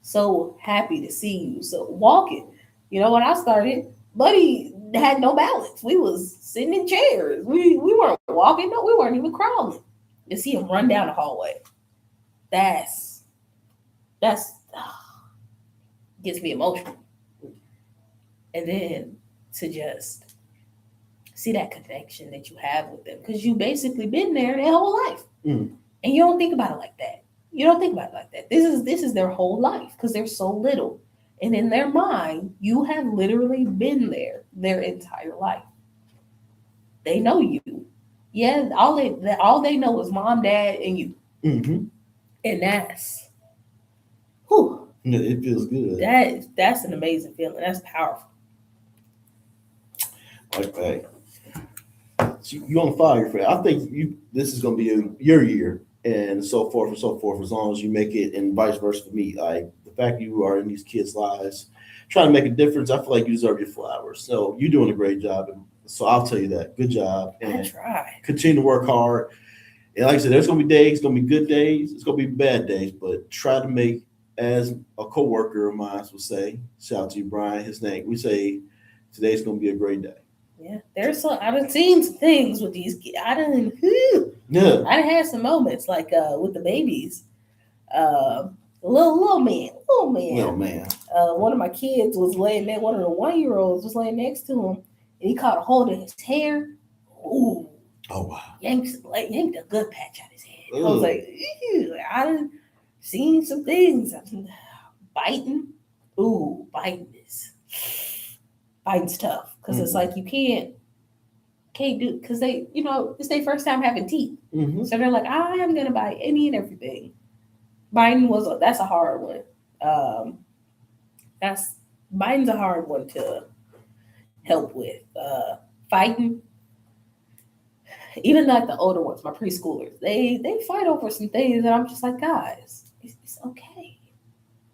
so happy to see you. So walking, when I started, Buddy had no balance. We was sitting in chairs. We weren't walking. No, we weren't even crawling. To see him run down the hallway, that's gets me emotional. And then to just see that connection that you have with them, because you basically been there their whole life, and you don't think about it like that. You don't think about it like that. This is their whole life because they're so little. And in their mind, you have literally been there their entire life. They know you. Yeah, all they know is mom, dad, and you. Mm-hmm. And that's, whew. It feels good. That's an amazing feeling. That's powerful. Okay. So you on fire for that. I think this is going to be your year, and so forth and so forth, as long as you make it, and vice versa for me. Like, the fact you are in these kids' lives, trying to make a difference, I feel like you deserve your flowers. So you're doing a great job. And so I'll tell you that. Good job. And I try. Continue to work hard. And like I said, there's going to be days, it's going to be good days, it's going to be bad days, but try to make, as a coworker of mine would say, shout out to you, Brian, his name, we say, today's going to be a great day. Yeah, I've seen some things with these kids. I done had some moments like with the babies. Little man. One of my kids was laying there. One of the 1-year-olds was laying next to him, and he caught a hold of his hair. Ooh! Oh wow! Yanked a good patch out his head. Ooh. I was like, ew. I done seen some things. Biting. Ooh, biting's tough because it's like you can't do, because they, it's their first time having teeth, so they're like, I am gonna bite any and everything. Biting that's a hard one. Biting's a hard one to help with. Fighting, even like the older ones, my preschoolers, they fight over some things, and I'm just like, guys, it's okay.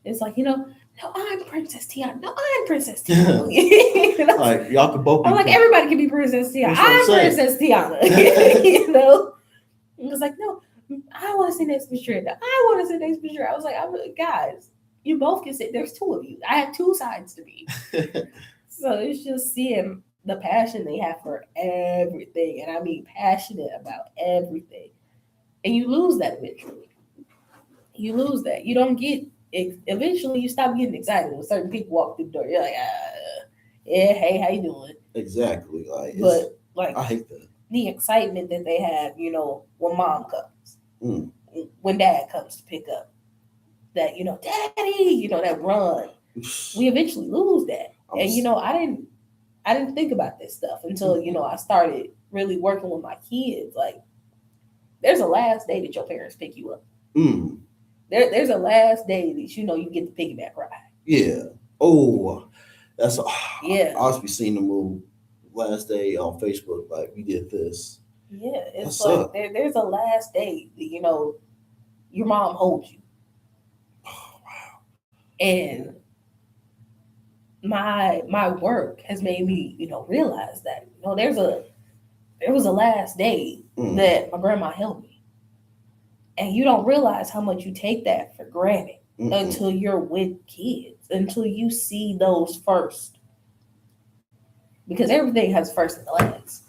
It's like, no, I'm Princess Tiana. No, I'm Princess Tiana. Like, y'all can both. I'm like, everybody can be Princess Tiana. I'm Princess Tiana. It was like, no, I want to sit next to Miss Trina. I want to sit next to Miss Trina. I was like, guys, you both can sit. There's two of you. I have two sides to me. So it's just seeing the passion they have for everything. And I mean, passionate about everything. And you lose that eventually. You lose that. You don't get, eventually you stop getting excited when certain people walk through the door. You're like, yeah, hey, how you doing? Exactly. But like, I hate that. The excitement that they have, when mom comes, when dad comes to pick up, that, daddy, that run. We eventually lose that. And I didn't think about this stuff until, I started really working with my kids. Like, there's a last day that your parents pick you up. There's a last day that you get the piggyback ride. Yeah. Oh, that's yeah. I was be seeing the move last day on Facebook. Like, we did this. Yeah, it's like there's a last day that your mom holds you. Oh, wow. And my work has made me realize that there was a last day that my grandma held me, and you don't realize how much you take that for granted until you're with kids, until you see those first, because everything has first and last.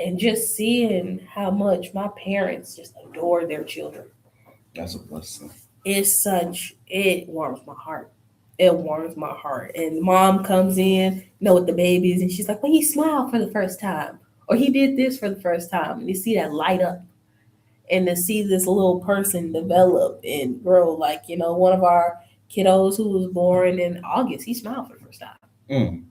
And just seeing how much my parents just adore their children, that's a blessing. It warms my heart. It warms my heart. And mom comes in, with the babies, and she's like, well, he smiled for the first time, or he did this for the first time. And you see that light up, and to see this little person develop and grow. Like, one of our kiddos who was born in August, he smiled for the first time.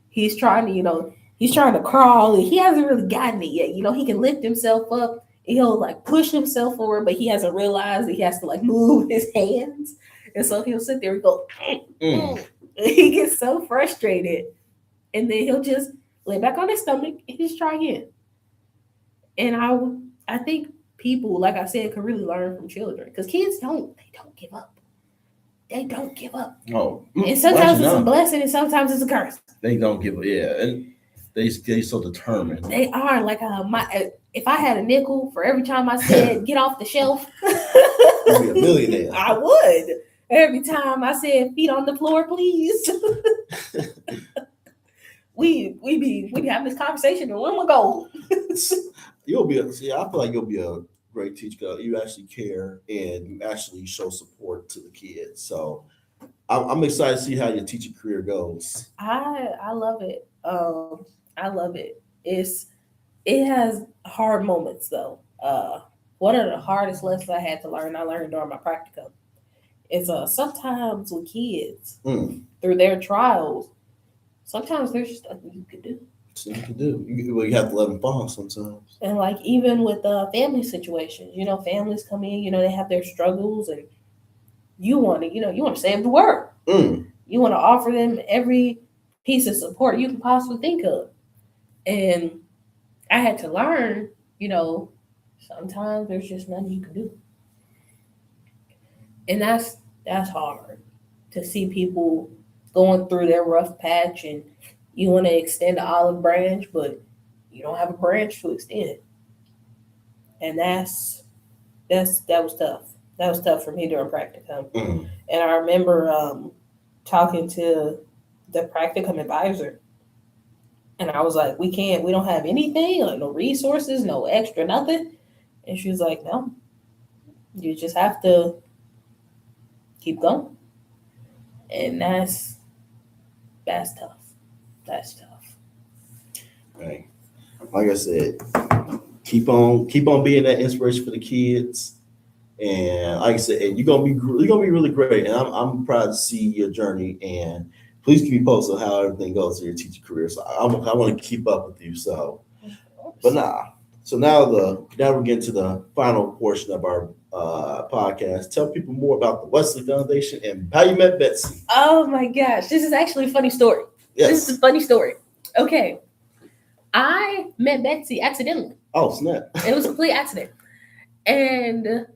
He's trying to crawl, and he hasn't really gotten it yet. He can lift himself up, and he'll like push himself forward, but he hasn't realized that he has to like move his hands. And so he'll sit there and go, he gets so frustrated. And then he'll just lay back on his stomach and just try again. And I think people, like I said, can really learn from children, because kids don't give up. They don't give up. Oh, and sometimes it's a blessing, and sometimes it's a curse. They don't give up. Yeah, and they so determined. They are like if I had a nickel for every time I said get off the shelf, you'd be a millionaire. I would. Every time I said feet on the floor, please. we be having this conversation, and when we go. I feel like you'll be a great teacher. You actually care and you actually show support to the kids. So I'm excited to see how your teaching career goes. I love it. I love it. It has hard moments though. One of the hardest lessons I had to learn, I learned during my practicum, is sometimes with kids through their trials, sometimes there's just nothing you can do. You have to let them fall sometimes. And like even with family situations, families come in, they have their struggles, and you want to save the world. You want to offer them every piece of support you can possibly think of. And I had to learn, sometimes there's just nothing you can do. And that's hard to see people going through their rough patch, and you want to extend the olive branch, but you don't have a branch to extend. And that was tough. That was tough for me during practicum. And I remember talking to the practicum advisor, and I was like, we don't have anything, like no resources, no extra, nothing. And she was like, no, you just have to keep going. And that's tough. That's tough. Right. Like I said, keep on being that inspiration for the kids. And like I said, and you're gonna be really great. And I'm proud to see your journey. And please keep me posted on how everything goes in your teaching career. So I want to keep up with you. So, but now we're getting to the final portion of our podcast. Tell people more about the Wesley Foundation and how you met Betsy. Oh my gosh, this is actually a funny story. Yes. This is a funny story. Okay, I met Betsy accidentally. Oh snap! It was a complete accident. And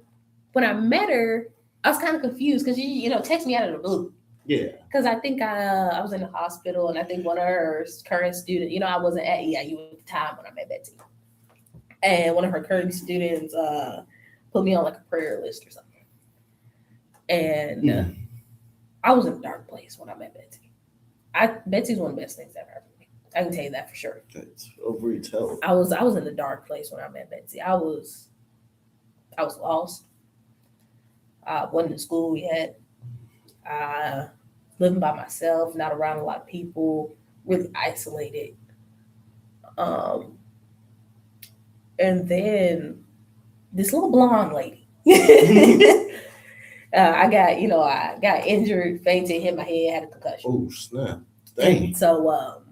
when I met her, I was kind of confused because she, texted me out of the blue. Yeah. Because I think I was in the hospital, and I think one of her current students, I wasn't at EIU at the time when I met Betsy. And one of her current students put me on like a prayer list or something. And I was in a dark place when I met Betsy. Betsy's one of the best things ever happened to me. I can tell you that for sure. That's over tell. I was in a dark place when I met Betsy. I was lost. I wasn't in school yet. Living by myself, not around a lot of people, really isolated. And then this little blonde lady. I got injured, fainted, hit my head, had a concussion. Oh, snap. Dang. So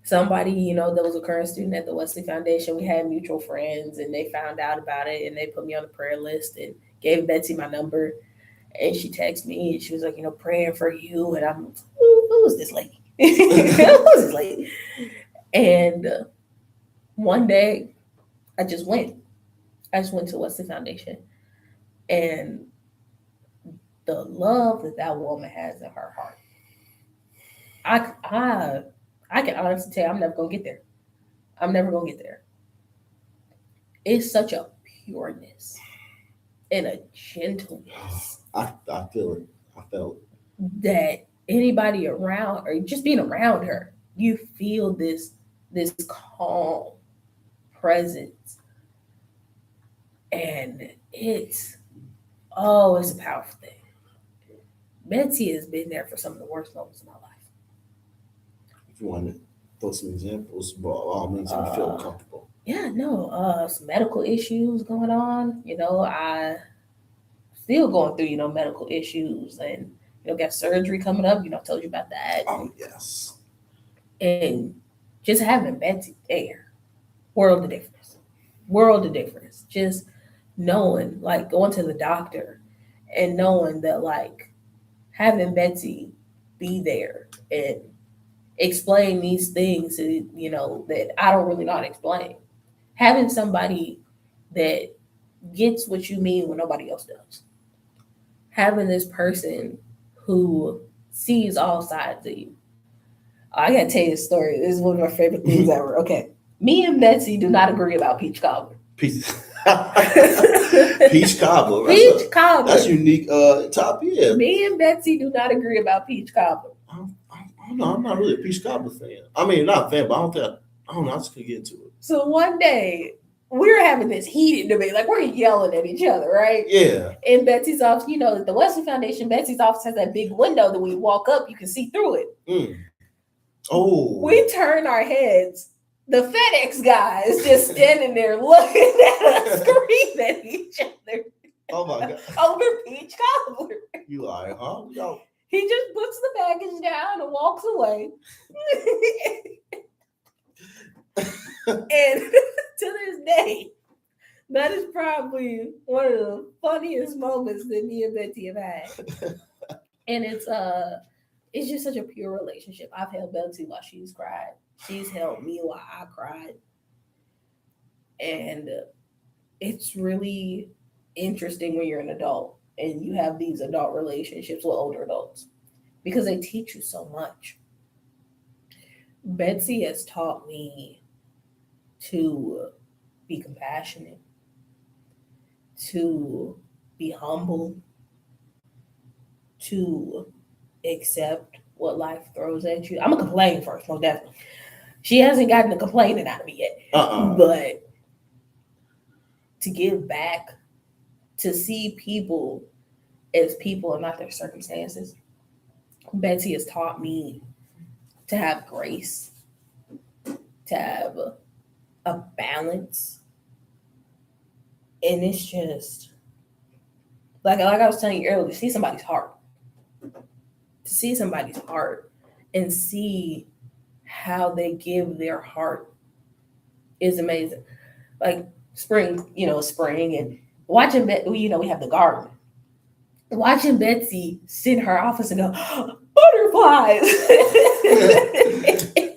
somebody, that was a current student at the Wesley Foundation, we had mutual friends, and they found out about it, and they put me on the prayer list and gave Betsy my number. And she texted me, and she was like, praying for you. And I'm, who is this lady? Who is this lady? And one day, I just went to Wesley Foundation. And the love that woman has in her heart, I can honestly tell you, I'm never going to get there. I'm never going to get there. It's such a pureness and a gentleness. I feel it. I felt it. That anybody around, or just being around her, you feel this calm presence. And it's a powerful thing. Betsy has been there for some of the worst moments of my life. If you want to throw some examples, by all means, I feel comfortable. Yeah, no, some medical issues going on. I still going through, medical issues, and got surgery coming up. I told you about that. Oh, yes. And just having Betsy there, world of difference. Just knowing, like, going to the doctor and knowing that, like, having Betsy be there and explain these things, that I don't really know how to explain. Having somebody that gets what you mean when nobody else does. Having this person who sees all sides of you. I gotta tell you a story. This is one of my favorite things ever. Okay. Me and Betsy do not agree about peach cobbler. Peach cobbler. Peach cobbler. That's unique. Top, yeah. Me and Betsy do not agree about peach cobbler. I don't know. I'm not really a peach cobbler fan. I mean, not a fan, but I don't know. I just couldn't get into it. So one day, we're having this heated debate. Like, we're yelling at each other, right? Yeah. In Betsy's office, the Wesley Foundation, Betsy's office has that big window that when you walk up, you can see through it. Oh. We turn our heads. The FedEx guy is just standing there looking at us, screaming at each other. Oh my God. Over peach cobbler. You like, huh? Yo. He just puts the package down and walks away. And to this day, that is probably one of the funniest moments that me and Betsy have had. And it's just such a pure relationship. I've held Betsy while she's cried. She's held me while I cried. And it's really interesting when you're an adult and you have these adult relationships with older adults because they teach you so much. Betsy has taught me to be compassionate, to be humble, to accept what life throws at you. I'm going to complain first, most definitely. She hasn't gotten the complaining out of me yet. But to give back, to see people as people and not their circumstances. Betsy has taught me to have grace, to have a balance. And it's just, like I was telling you earlier, to see somebody's heart. To see somebody's heart and see how they give their heart is amazing. Like spring and watching, we have the garden. Watching Betsy sit in her office and go, butterflies.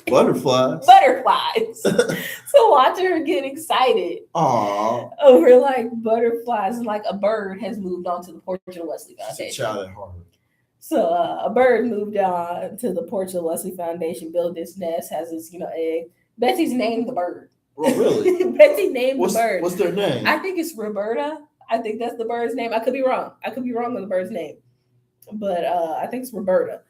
Butterflies. So watching her get excited over like butterflies, and like a bird has moved on to the porch of the Wesley Foundation. She's a child at heart. So a bird moved on to the porch of the Wesley Foundation, built this nest, has this, egg. Betsy's named the bird. Oh, really? Betsy named the bird. What's their name? I think it's Roberta. I think that's the bird's name. I could be wrong. I could be wrong on the bird's name, but I think it's Roberta.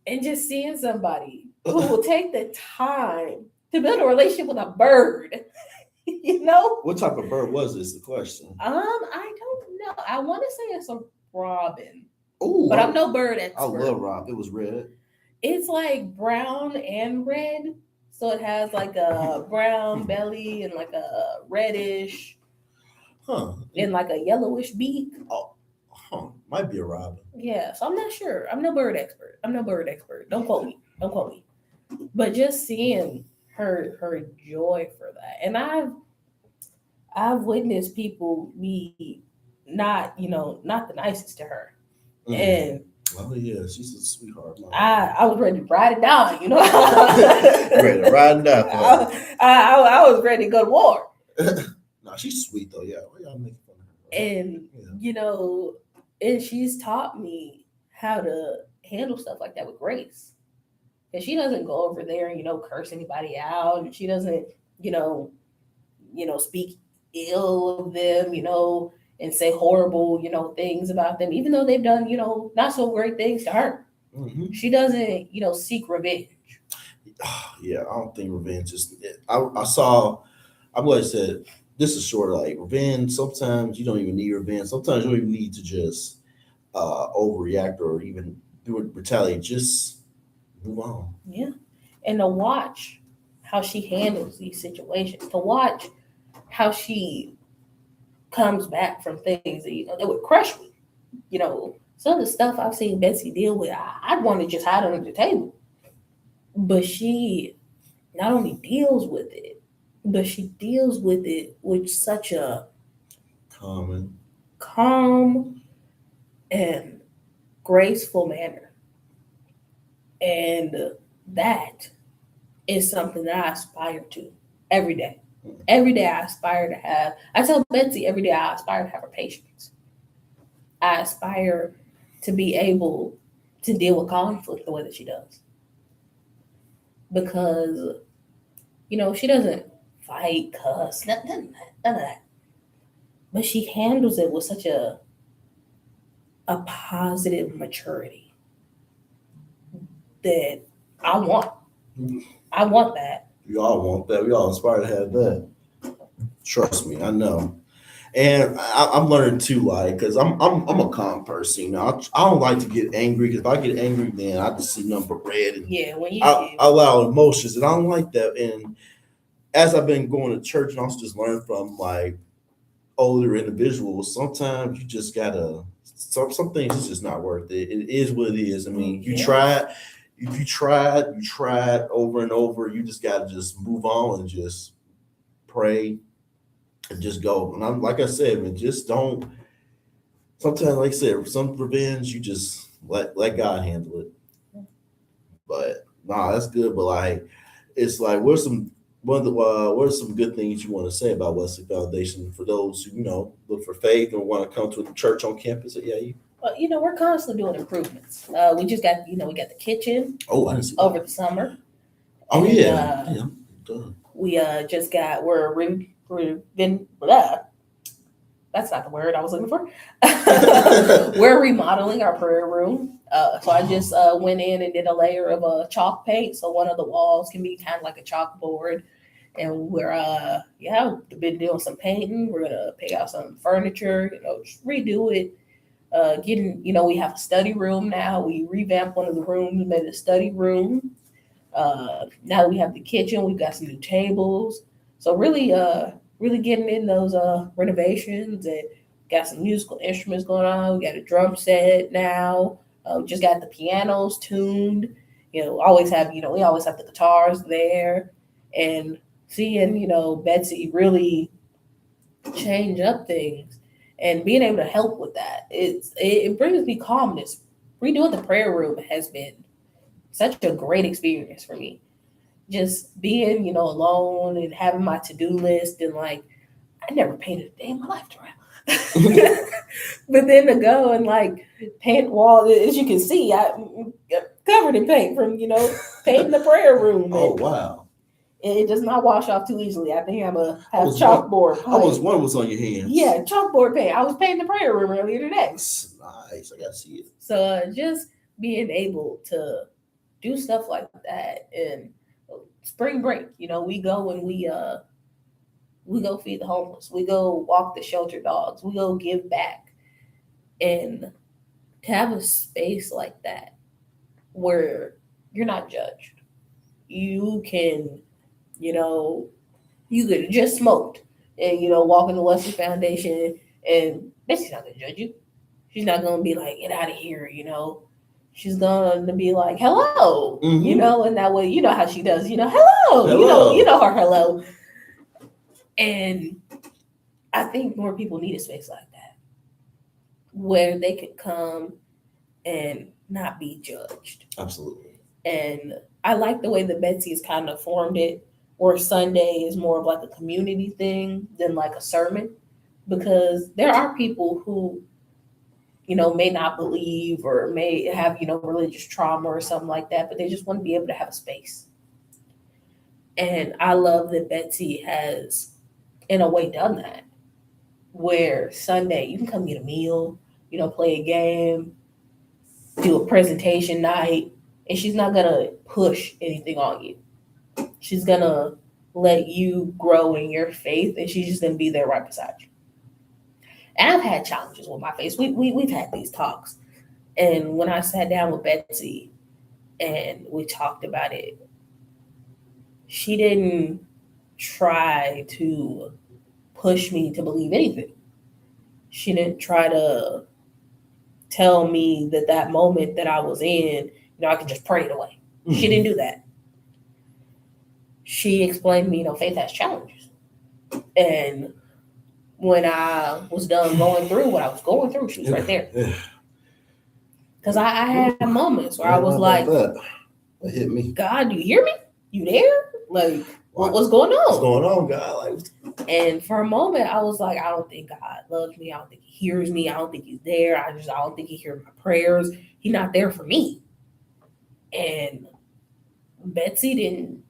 And just seeing somebody who will take the time to build a relationship with a bird, you know. What type of bird was this? The question. I don't know. I want to say it's a robin. Oh, but I'm no bird expert. I love robin. It was red. It's like brown and red, so it has like a brown belly and like a reddish, and like a yellowish beak. Oh, might be a robin. Yeah, so I'm not sure. I'm no bird expert. Don't quote me. But just seeing her joy for that, and I've witnessed people be not the nicest to her, and oh yeah, she's a sweetheart. I was ready to ride it down, Ready to ride it down. I was ready to go to war. No, she's sweet though. Yeah, why y'all making fun of her? And and she's taught me how to handle stuff like that with grace. And she doesn't go over there and curse anybody out, and she doesn't speak ill of them, and say horrible things about them, even though they've done not so great things to her. Mm-hmm. She doesn't seek revenge. Yeah, I don't think revenge is. I saw. I'm going to say this is sort of like revenge. Sometimes you don't even need revenge. Sometimes you don't even need to just overreact or even do it retaliate. Just move on. Yeah, and to watch how she handles these situations, to watch how she comes back from things that would crush me. Some of the stuff I've seen Betsy deal with, I'd want to just hide under the table. But she not only deals with it, but she deals with it with such a calm and graceful manner. And that is something that I aspire to every day. Every day I aspire to have, I tell Betsy every day I aspire to have her patience. I aspire to be able to deal with conflict the way that she does. Because, she doesn't fight, cuss, none of that. But she handles it with such a positive maturity that I want. I want that. We all want that. We all aspire to have that. Trust me, I know. And I'm learning too, because I'm a calm person. I don't like to get angry, because if I get angry, then I just see nothing but red. And I allow emotions, and I don't like that. And as I've been going to church and also just learning from older individuals, sometimes you just gotta. Some things is just not worth it. It is what it is. I mean, you tried. If you tried over and over, you just got to just move on and just pray and just go. And like I said, man, just don't. Sometimes, like I said, some revenge, you just let God handle it. But that's good. But it's what are some good things you want to say about Wesley Foundation for those who look for faith and want to come to a church on campus? Well, we're constantly doing improvements. We just got, we got the kitchen over the summer. Oh, and, yeah. We just got, that's not the word I was looking for. We're remodeling our prayer room. So I just went in and did a layer of chalk paint. So one of the walls can be kind of like a chalkboard. And we're, been doing some painting. We're going to pick out some furniture, just redo it. We have a study room now. We revamped one of the rooms, made it a study room. Now that we have the kitchen, we've got some new tables. So really getting in those renovations, and got some musical instruments going on. We got a drum set now. Just got the pianos tuned. We always have the guitars there, and seeing Betsy really change up things. And being able to help with that, it brings me calmness. Redoing the prayer room has been such a great experience for me. Just being, alone and having my to-do list, and I never painted a day in my life, Drea. But then to go and paint wall, as you can see, I covered in paint from painting the prayer room. Oh, wow. It does not wash off too easily. I think I'm a I have was chalkboard paint. I was one was on your hands. Yeah, chalkboard paint. I was painting the prayer room earlier today. Nice. I gotta see it. So just being able to do stuff like that, and spring break, we go and we go feed the homeless, we go walk the shelter dogs, we go give back, and to have a space like that where you're not judged. You can, you could have just smoked and walk in the Wesley Foundation, and Betsy's not gonna judge you. She's not gonna be like, get out of here. She's gonna be like, hello, and that way, how she does, hello, Hello. Her hello. And I think more people need a space like that where they could come and not be judged. Absolutely. And I like the way that Betsy has kind of formed it, where Sunday is more of like a community thing than like a sermon, because there are people who, may not believe or may have, religious trauma or something like that, but they just want to be able to have a space. And I love that Betsy has, in a way, done that, where Sunday you can come get a meal, play a game, do a presentation night, and she's not gonna push anything on you. She's gonna let you grow in your faith, and she's just gonna be there right beside you. And I've had challenges with my faith. We've had these talks, and when I sat down with Betsy and we talked about it, she didn't try to push me to believe anything. She didn't try to tell me that moment that I was in, I could just pray it away. Mm-hmm. She didn't do that. She explained to me, faith has challenges. And when I was done going through what I was going through, she was right there. Because I had moments where I was like, that hit me. God, you hear me? You there? Like, what's going on? What's going on, God? And for a moment, I was like, I don't think God loves me. I don't think he hears me. I don't think he's there. I don't think he hears my prayers. He's not there for me. And Betsy didn't,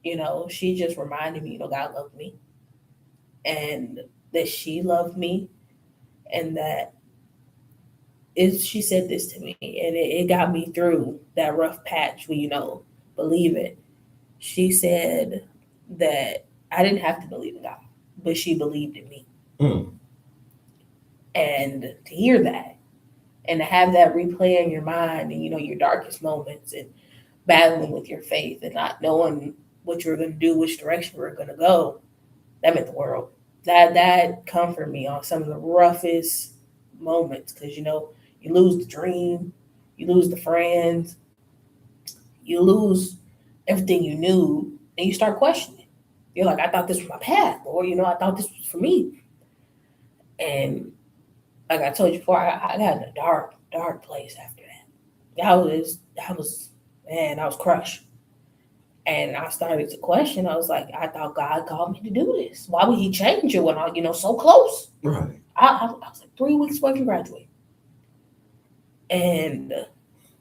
she just reminded me, God loved me. And that she loved me. And that she said this to me. And it got me through that rough patch where, believe it. She said that I didn't have to believe in God, but she believed in me. Mm. And to hear that and to have that replay in your mind and, your darkest moments and battling with your faith and not knowing what you were going to do, which direction we were going to go, that meant the world. That comforted me on some of the roughest moments because, you lose the dream, you lose the friends, you lose everything you knew, and you start questioning. You're like, I thought this was my path, or, I thought this was for me. And like I told you before, I got in a dark, dark place after that. I was crushed. And I started to question. I was like, I thought God called me to do this. Why would he change it when I'm, so close? Right. I was like 3 weeks away from graduating. And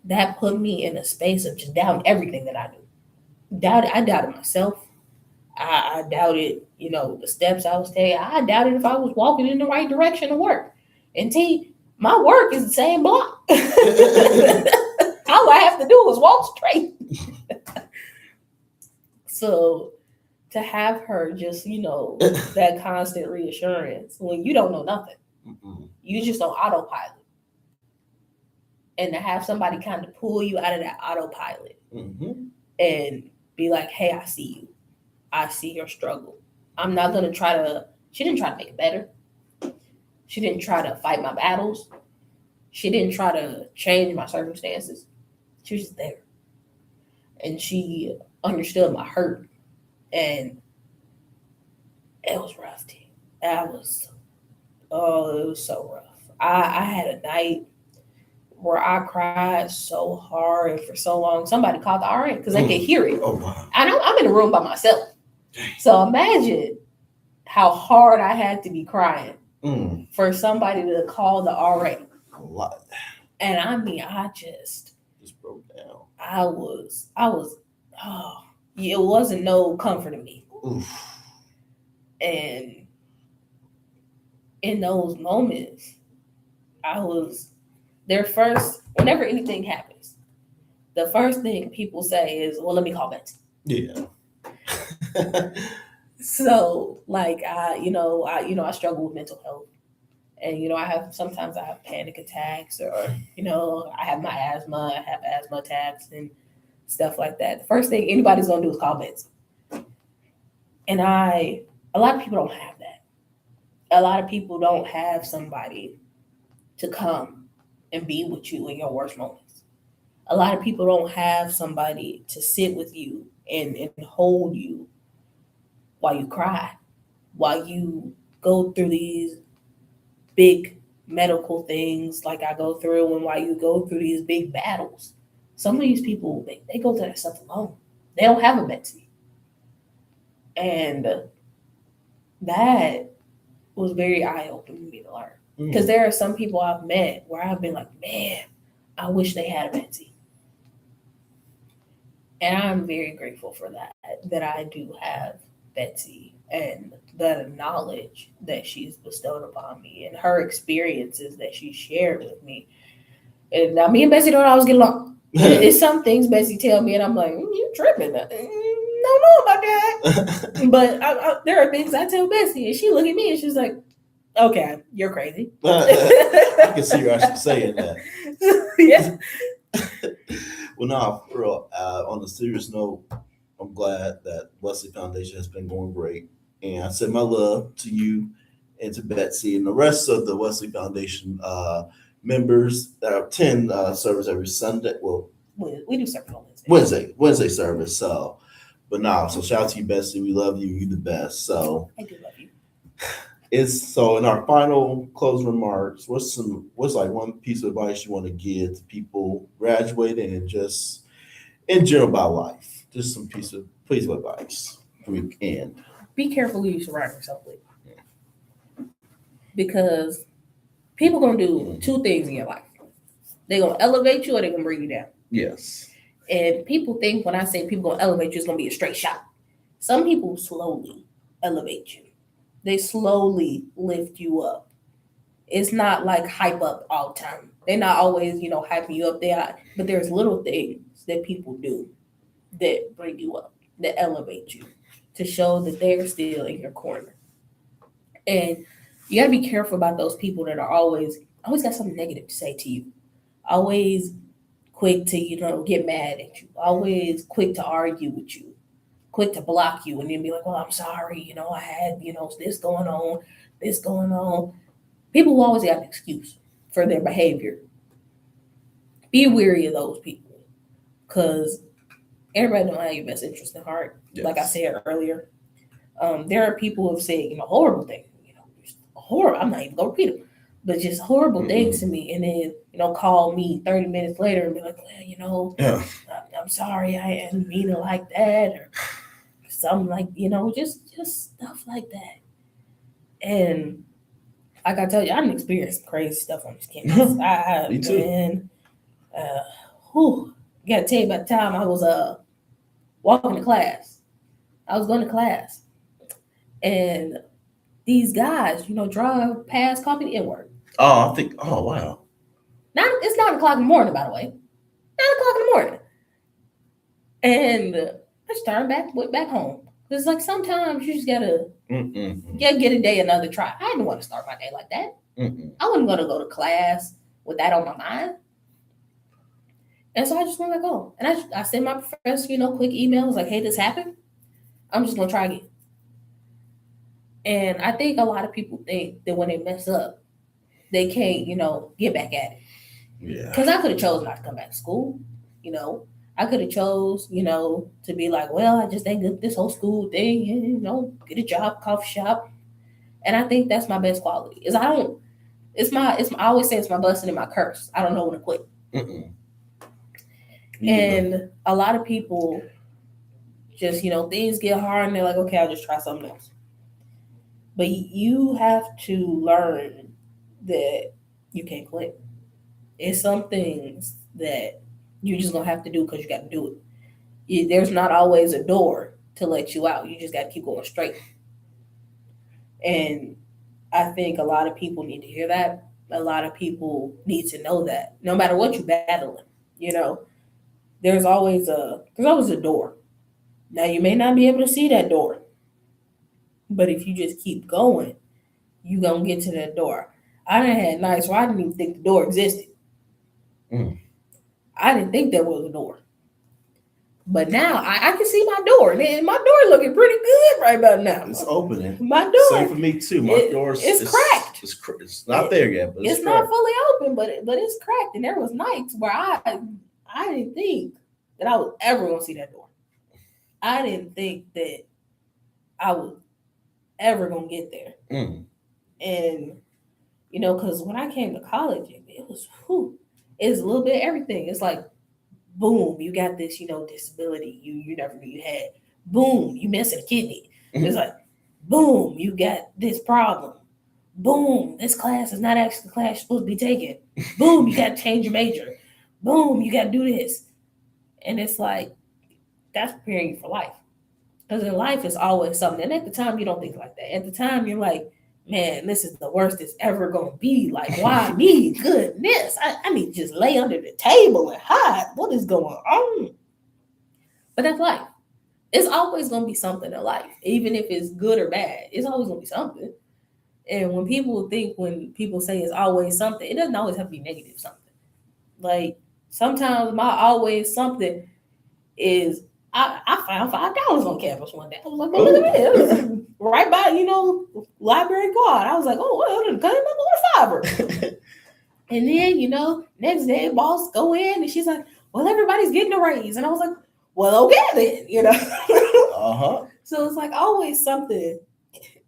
that put me in a space of just doubting everything that I do. I doubted myself. I doubted, the steps I was taking. I doubted if I was walking in the right direction to work. And my work is the same block. All I have to do is walk straight. So to have her just, that constant reassurance when you don't know nothing. Mm-mm. You just on autopilot. And to have somebody kind of pull you out of that autopilot and be like, hey, I see you. I see your struggle. I'm not going to she didn't try to make it better. She didn't try to fight my battles. She didn't try to change my circumstances. She was just there. And she understood my hurt. And it was rough, too. It was so rough. I had a night where I cried so hard and for so long. Somebody called the RN because they could hear it. Oh, wow. And I'm in a room by myself. So imagine how hard I had to be crying for somebody to call the RN. A lot. And I mean, I just broke down. It wasn't no comfort in me. Oof. And in those moments, I was their first, whenever anything happens, the first thing people say is, well, let me call Betsy. Yeah. So like I struggle with mental health. And sometimes I have panic attacks, or I have my asthma, I have asthma attacks and stuff like that. The first thing anybody's gonna do is call Betsy. And a lot of people don't have that. A lot of people don't have somebody to come and be with you in your worst moments. A lot of people don't have somebody to sit with you and hold you while you cry, while you go through these big medical things like I go through, and while you go through these big battles. Some of these people, they go through that stuff alone. They don't have a Betsy. And that was very eye-opening to me to learn. Because there are some people I've met where I've been like, man, I wish they had a Betsy. And I'm very grateful for that I do have Betsy, and the knowledge that she's bestowed upon me and her experiences that she shared with me. And now me and Betsy don't always get along. It's some things Betsy tell me and I'm like, you tripping. Don't know about that. But there are things I tell Betsy and she look at me and she's like, okay, you're crazy. I can see her actually saying that. Yeah. Well, no, for real, on a serious note, I'm glad that Wesley Foundation has been going great. And I send my love to you and to Betsy and the rest of the Wesley Foundation members that attend service every Sunday. Well, we do service on Wednesday. Wednesday service. So, but no, so shout out to you, Betsy. We love you. You're the best. So I do love you. So in our final closing remarks, what's like one piece of advice you want to give to people graduating and just in general about life? Just some piece of advice we end. Be careful who you surround yourself with. Because people gonna do two things in your life. They're gonna elevate you or they're gonna bring you down. Yes. And people think when I say people gonna elevate you, it's gonna be a straight shot. Some people slowly elevate you. They slowly lift you up. It's not like hype up all the time. They're not always, hyping you up there. But there's little things that people do that bring you up, that elevate you, to show that they're still in your corner. And you gotta be careful about those people that are always got something negative to say to you. Always quick to, get mad at you. Always quick to argue with you. Quick to block you and then be like, well, I'm sorry, I had, this going on. People who always got an excuse for their behavior. Be wary of those people, because everybody don't have your best interest in heart. Yes. Like I said earlier, there are people who have said, horrible things, horrible. I'm not even gonna repeat them, but just horrible things to me, and then call me 30 minutes later and be like, well, I'm sorry, I didn't mean it like that, or something like, just stuff like that. And like I tell you, I didn't experience crazy stuff on this campus. Me too. And gotta tell you about the time I was walking to class. I was going to class, and these guys, drive past, call me the N-word. Oh, wow. It's 9 o'clock in the morning, by the way. 9 o'clock in the morning. And I just went back home. It's like sometimes you just gotta get a day another try. I didn't want to start my day like that. I wasn't gonna go to class with that on my mind. And so I just went back home. And I sent my professor, quick emails like, hey, this happened. I'm just gonna try again. And I think a lot of people think that when they mess up, they can't, get back at it. Yeah. Because I could have chosen not to come back to school, I could have chose, to be like, well, I just ain't good at this whole school thing, get a job, coffee shop. And I think that's my best quality. I always say it's my blessing and my curse. I don't know when to quit. And a lot of people just, things get hard and they're like, okay, I'll just try something else. But you have to learn that you can't quit. It's some things that you're just going to have to do because you got to do it. There's not always a door to let you out. You just got to keep going straight. And I think a lot of people need to hear that. A lot of people need to know that no matter what you're battling, you know, there's always a door. Now you may not be able to see that door, but if you just keep going, you gonna get to that door. I done had nights where I didn't even think the door existed. Mm. I didn't think there was a door. But now I can see my door, and my door looking pretty good right about now. It's opening. My door, Same for me too. My door's it's cracked. It's not there yet, but it's not fully open, but it's cracked. And there was nights where I didn't think that I was ever gonna see that door. I didn't think that I was ever gonna get there. Mm. And because when I came to college, it was it's a little bit of everything. It's like, boom, you got this, disability you never knew you had. Boom, you missing a kidney. Mm-hmm. It's like, boom, you got this problem. Boom, this class is not actually the class you're supposed to be taking. Boom, you got to change your major. Boom, you got to do this. And it's like, that's preparing you for life. Because in life, it's always something. And at the time, you don't think like that. At the time, you're like, man, this is the worst it's ever going to be. Like, why me? Goodness. I need to just lay under the table and hide. What is going on? But that's life. It's always going to be something in life. Even if it's good or bad, it's always going to be something. And when people say it's always something, it doesn't always have to be negative something. Like, sometimes my always something is I found $5 on campus one day. I was like, oh, look at me. It was right by, library card. I was like, oh, well, I didn't cut him up $5. And then, next day, boss go in and she's like, well, everybody's getting a raise. And I was like, well, okay then, Uh-huh. So it's like always something.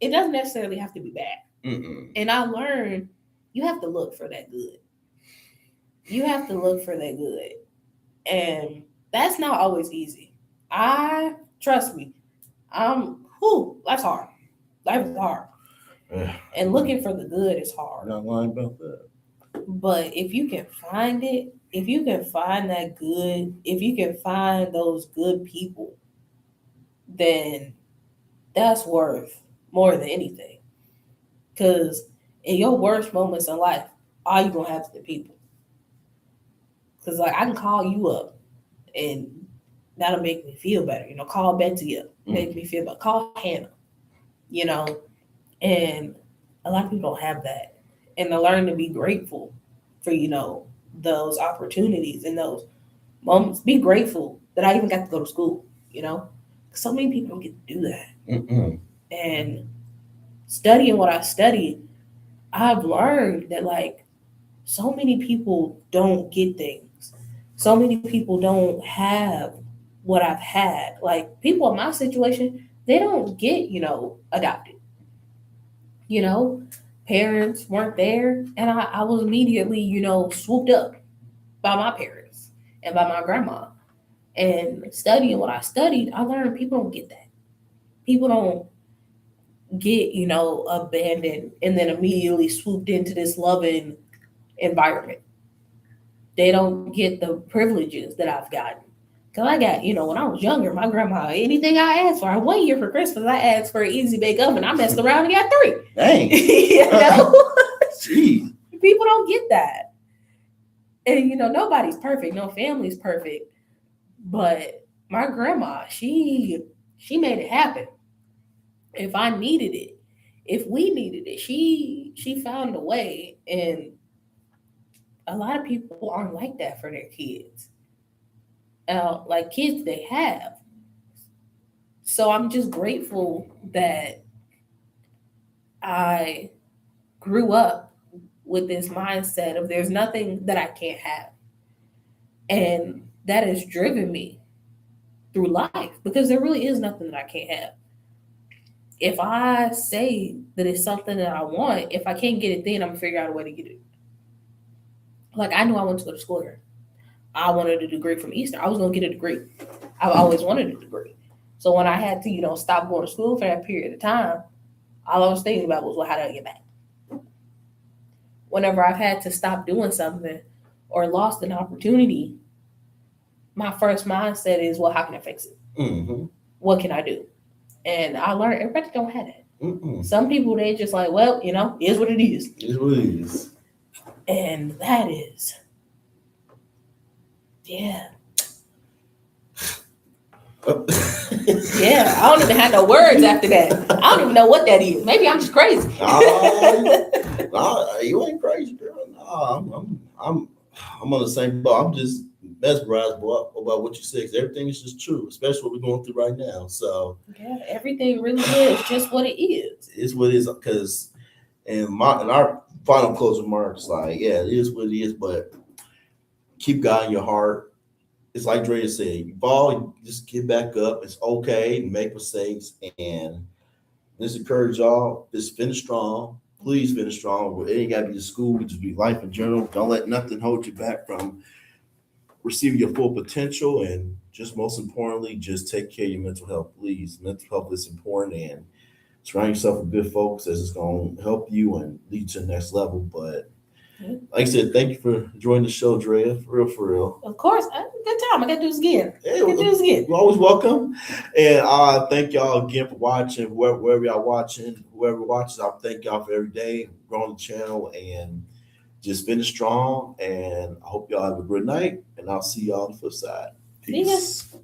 It doesn't necessarily have to be bad. Mm-mm. And I learned you have to look for that good. You have to look for that good. And that's not always easy. Trust me, life's hard. Life is hard. And looking for the good is hard. Not lying about that. But if you can find it, if you can find that good, if you can find those good people, then that's worth more than anything. Because in your worst moments in life, all you're going to have is the people. Because, like, I can call you up and that'll make me feel better. Call Betsy up, make me feel better. Call Hannah, and a lot of people don't have that. And to learn to be grateful for, those opportunities and those moments. Be grateful that I even got to go to school, So many people don't get to do that. Mm-mm. And studying what I studied, I've learned that, like, so many people don't get things. So many people don't have what I've had. Like, people in my situation, they don't get, adopted. Parents weren't there, and I was immediately, swooped up by my parents and by my grandma. And studying what I studied, I learned people don't get that. People don't get, abandoned and then immediately swooped into this loving environment. They don't get the privileges that I've gotten. Because I got, when I was younger, my grandma, anything I asked for, 1 year for Christmas, I asked for an Easy Bake Oven. I messed around and got 3. Dang. Jeez. People don't get that. And, nobody's perfect. No family's perfect. But my grandma, she made it happen. If I needed it, if we needed it, she found a way. And a lot of people aren't like that for their kids. Like kids they have. So I'm just grateful that I grew up with this mindset of there's nothing that I can't have. And that has driven me through life because there really is nothing that I can't have. If I say that it's something that I want, if I can't get it then, I'm going to figure out a way to get it. Like, I knew I wanted to go to school here. I wanted a degree from Eastern. I was going to get a degree. I've always wanted a degree. So when I had to, stop going to school for that period of time, all I was thinking about was, well, how do I get back? Whenever I've had to stop doing something or lost an opportunity, my first mindset is, well, how can I fix it? Mm-hmm. what can I do? And I learned everybody don't have that. Mm-mm. Some people, they just like, well, is what it is. It's what it is. And that is, yeah. Yeah, I don't even have no words after that. I don't even know what that is. Maybe I'm just crazy. Nah, you ain't crazy, girl. Nah, I'm on the same boat. I'm just mesmerized about what you said. 'Cause everything is just true, especially what we're going through right now. So Yeah, everything really is just what it is. it's what it is. Because in our final closing remarks, like, yeah, it is what it is. But keep God in your heart. It's like Drea said, you fall, just get back up. It's okay to make mistakes, and just encourage y'all, just finish strong. Please finish strong. It ain't got to be the school, it just be life in general. Don't let nothing hold you back from receiving your full potential. And just most importantly, just take care of your mental health. Please, mental health is important, and surround yourself with good folks as it's going to help you and lead to the next level. But like I said, thank you for joining the show, Drea. For real. Of course, good time. I got to do this again. You're always welcome. And thank y'all again for watching. Wherever y'all watching, whoever watches, I thank y'all for every day growing the channel and just finish strong. And I hope y'all have a good night. And I'll see y'all on the flip side. Peace. See ya.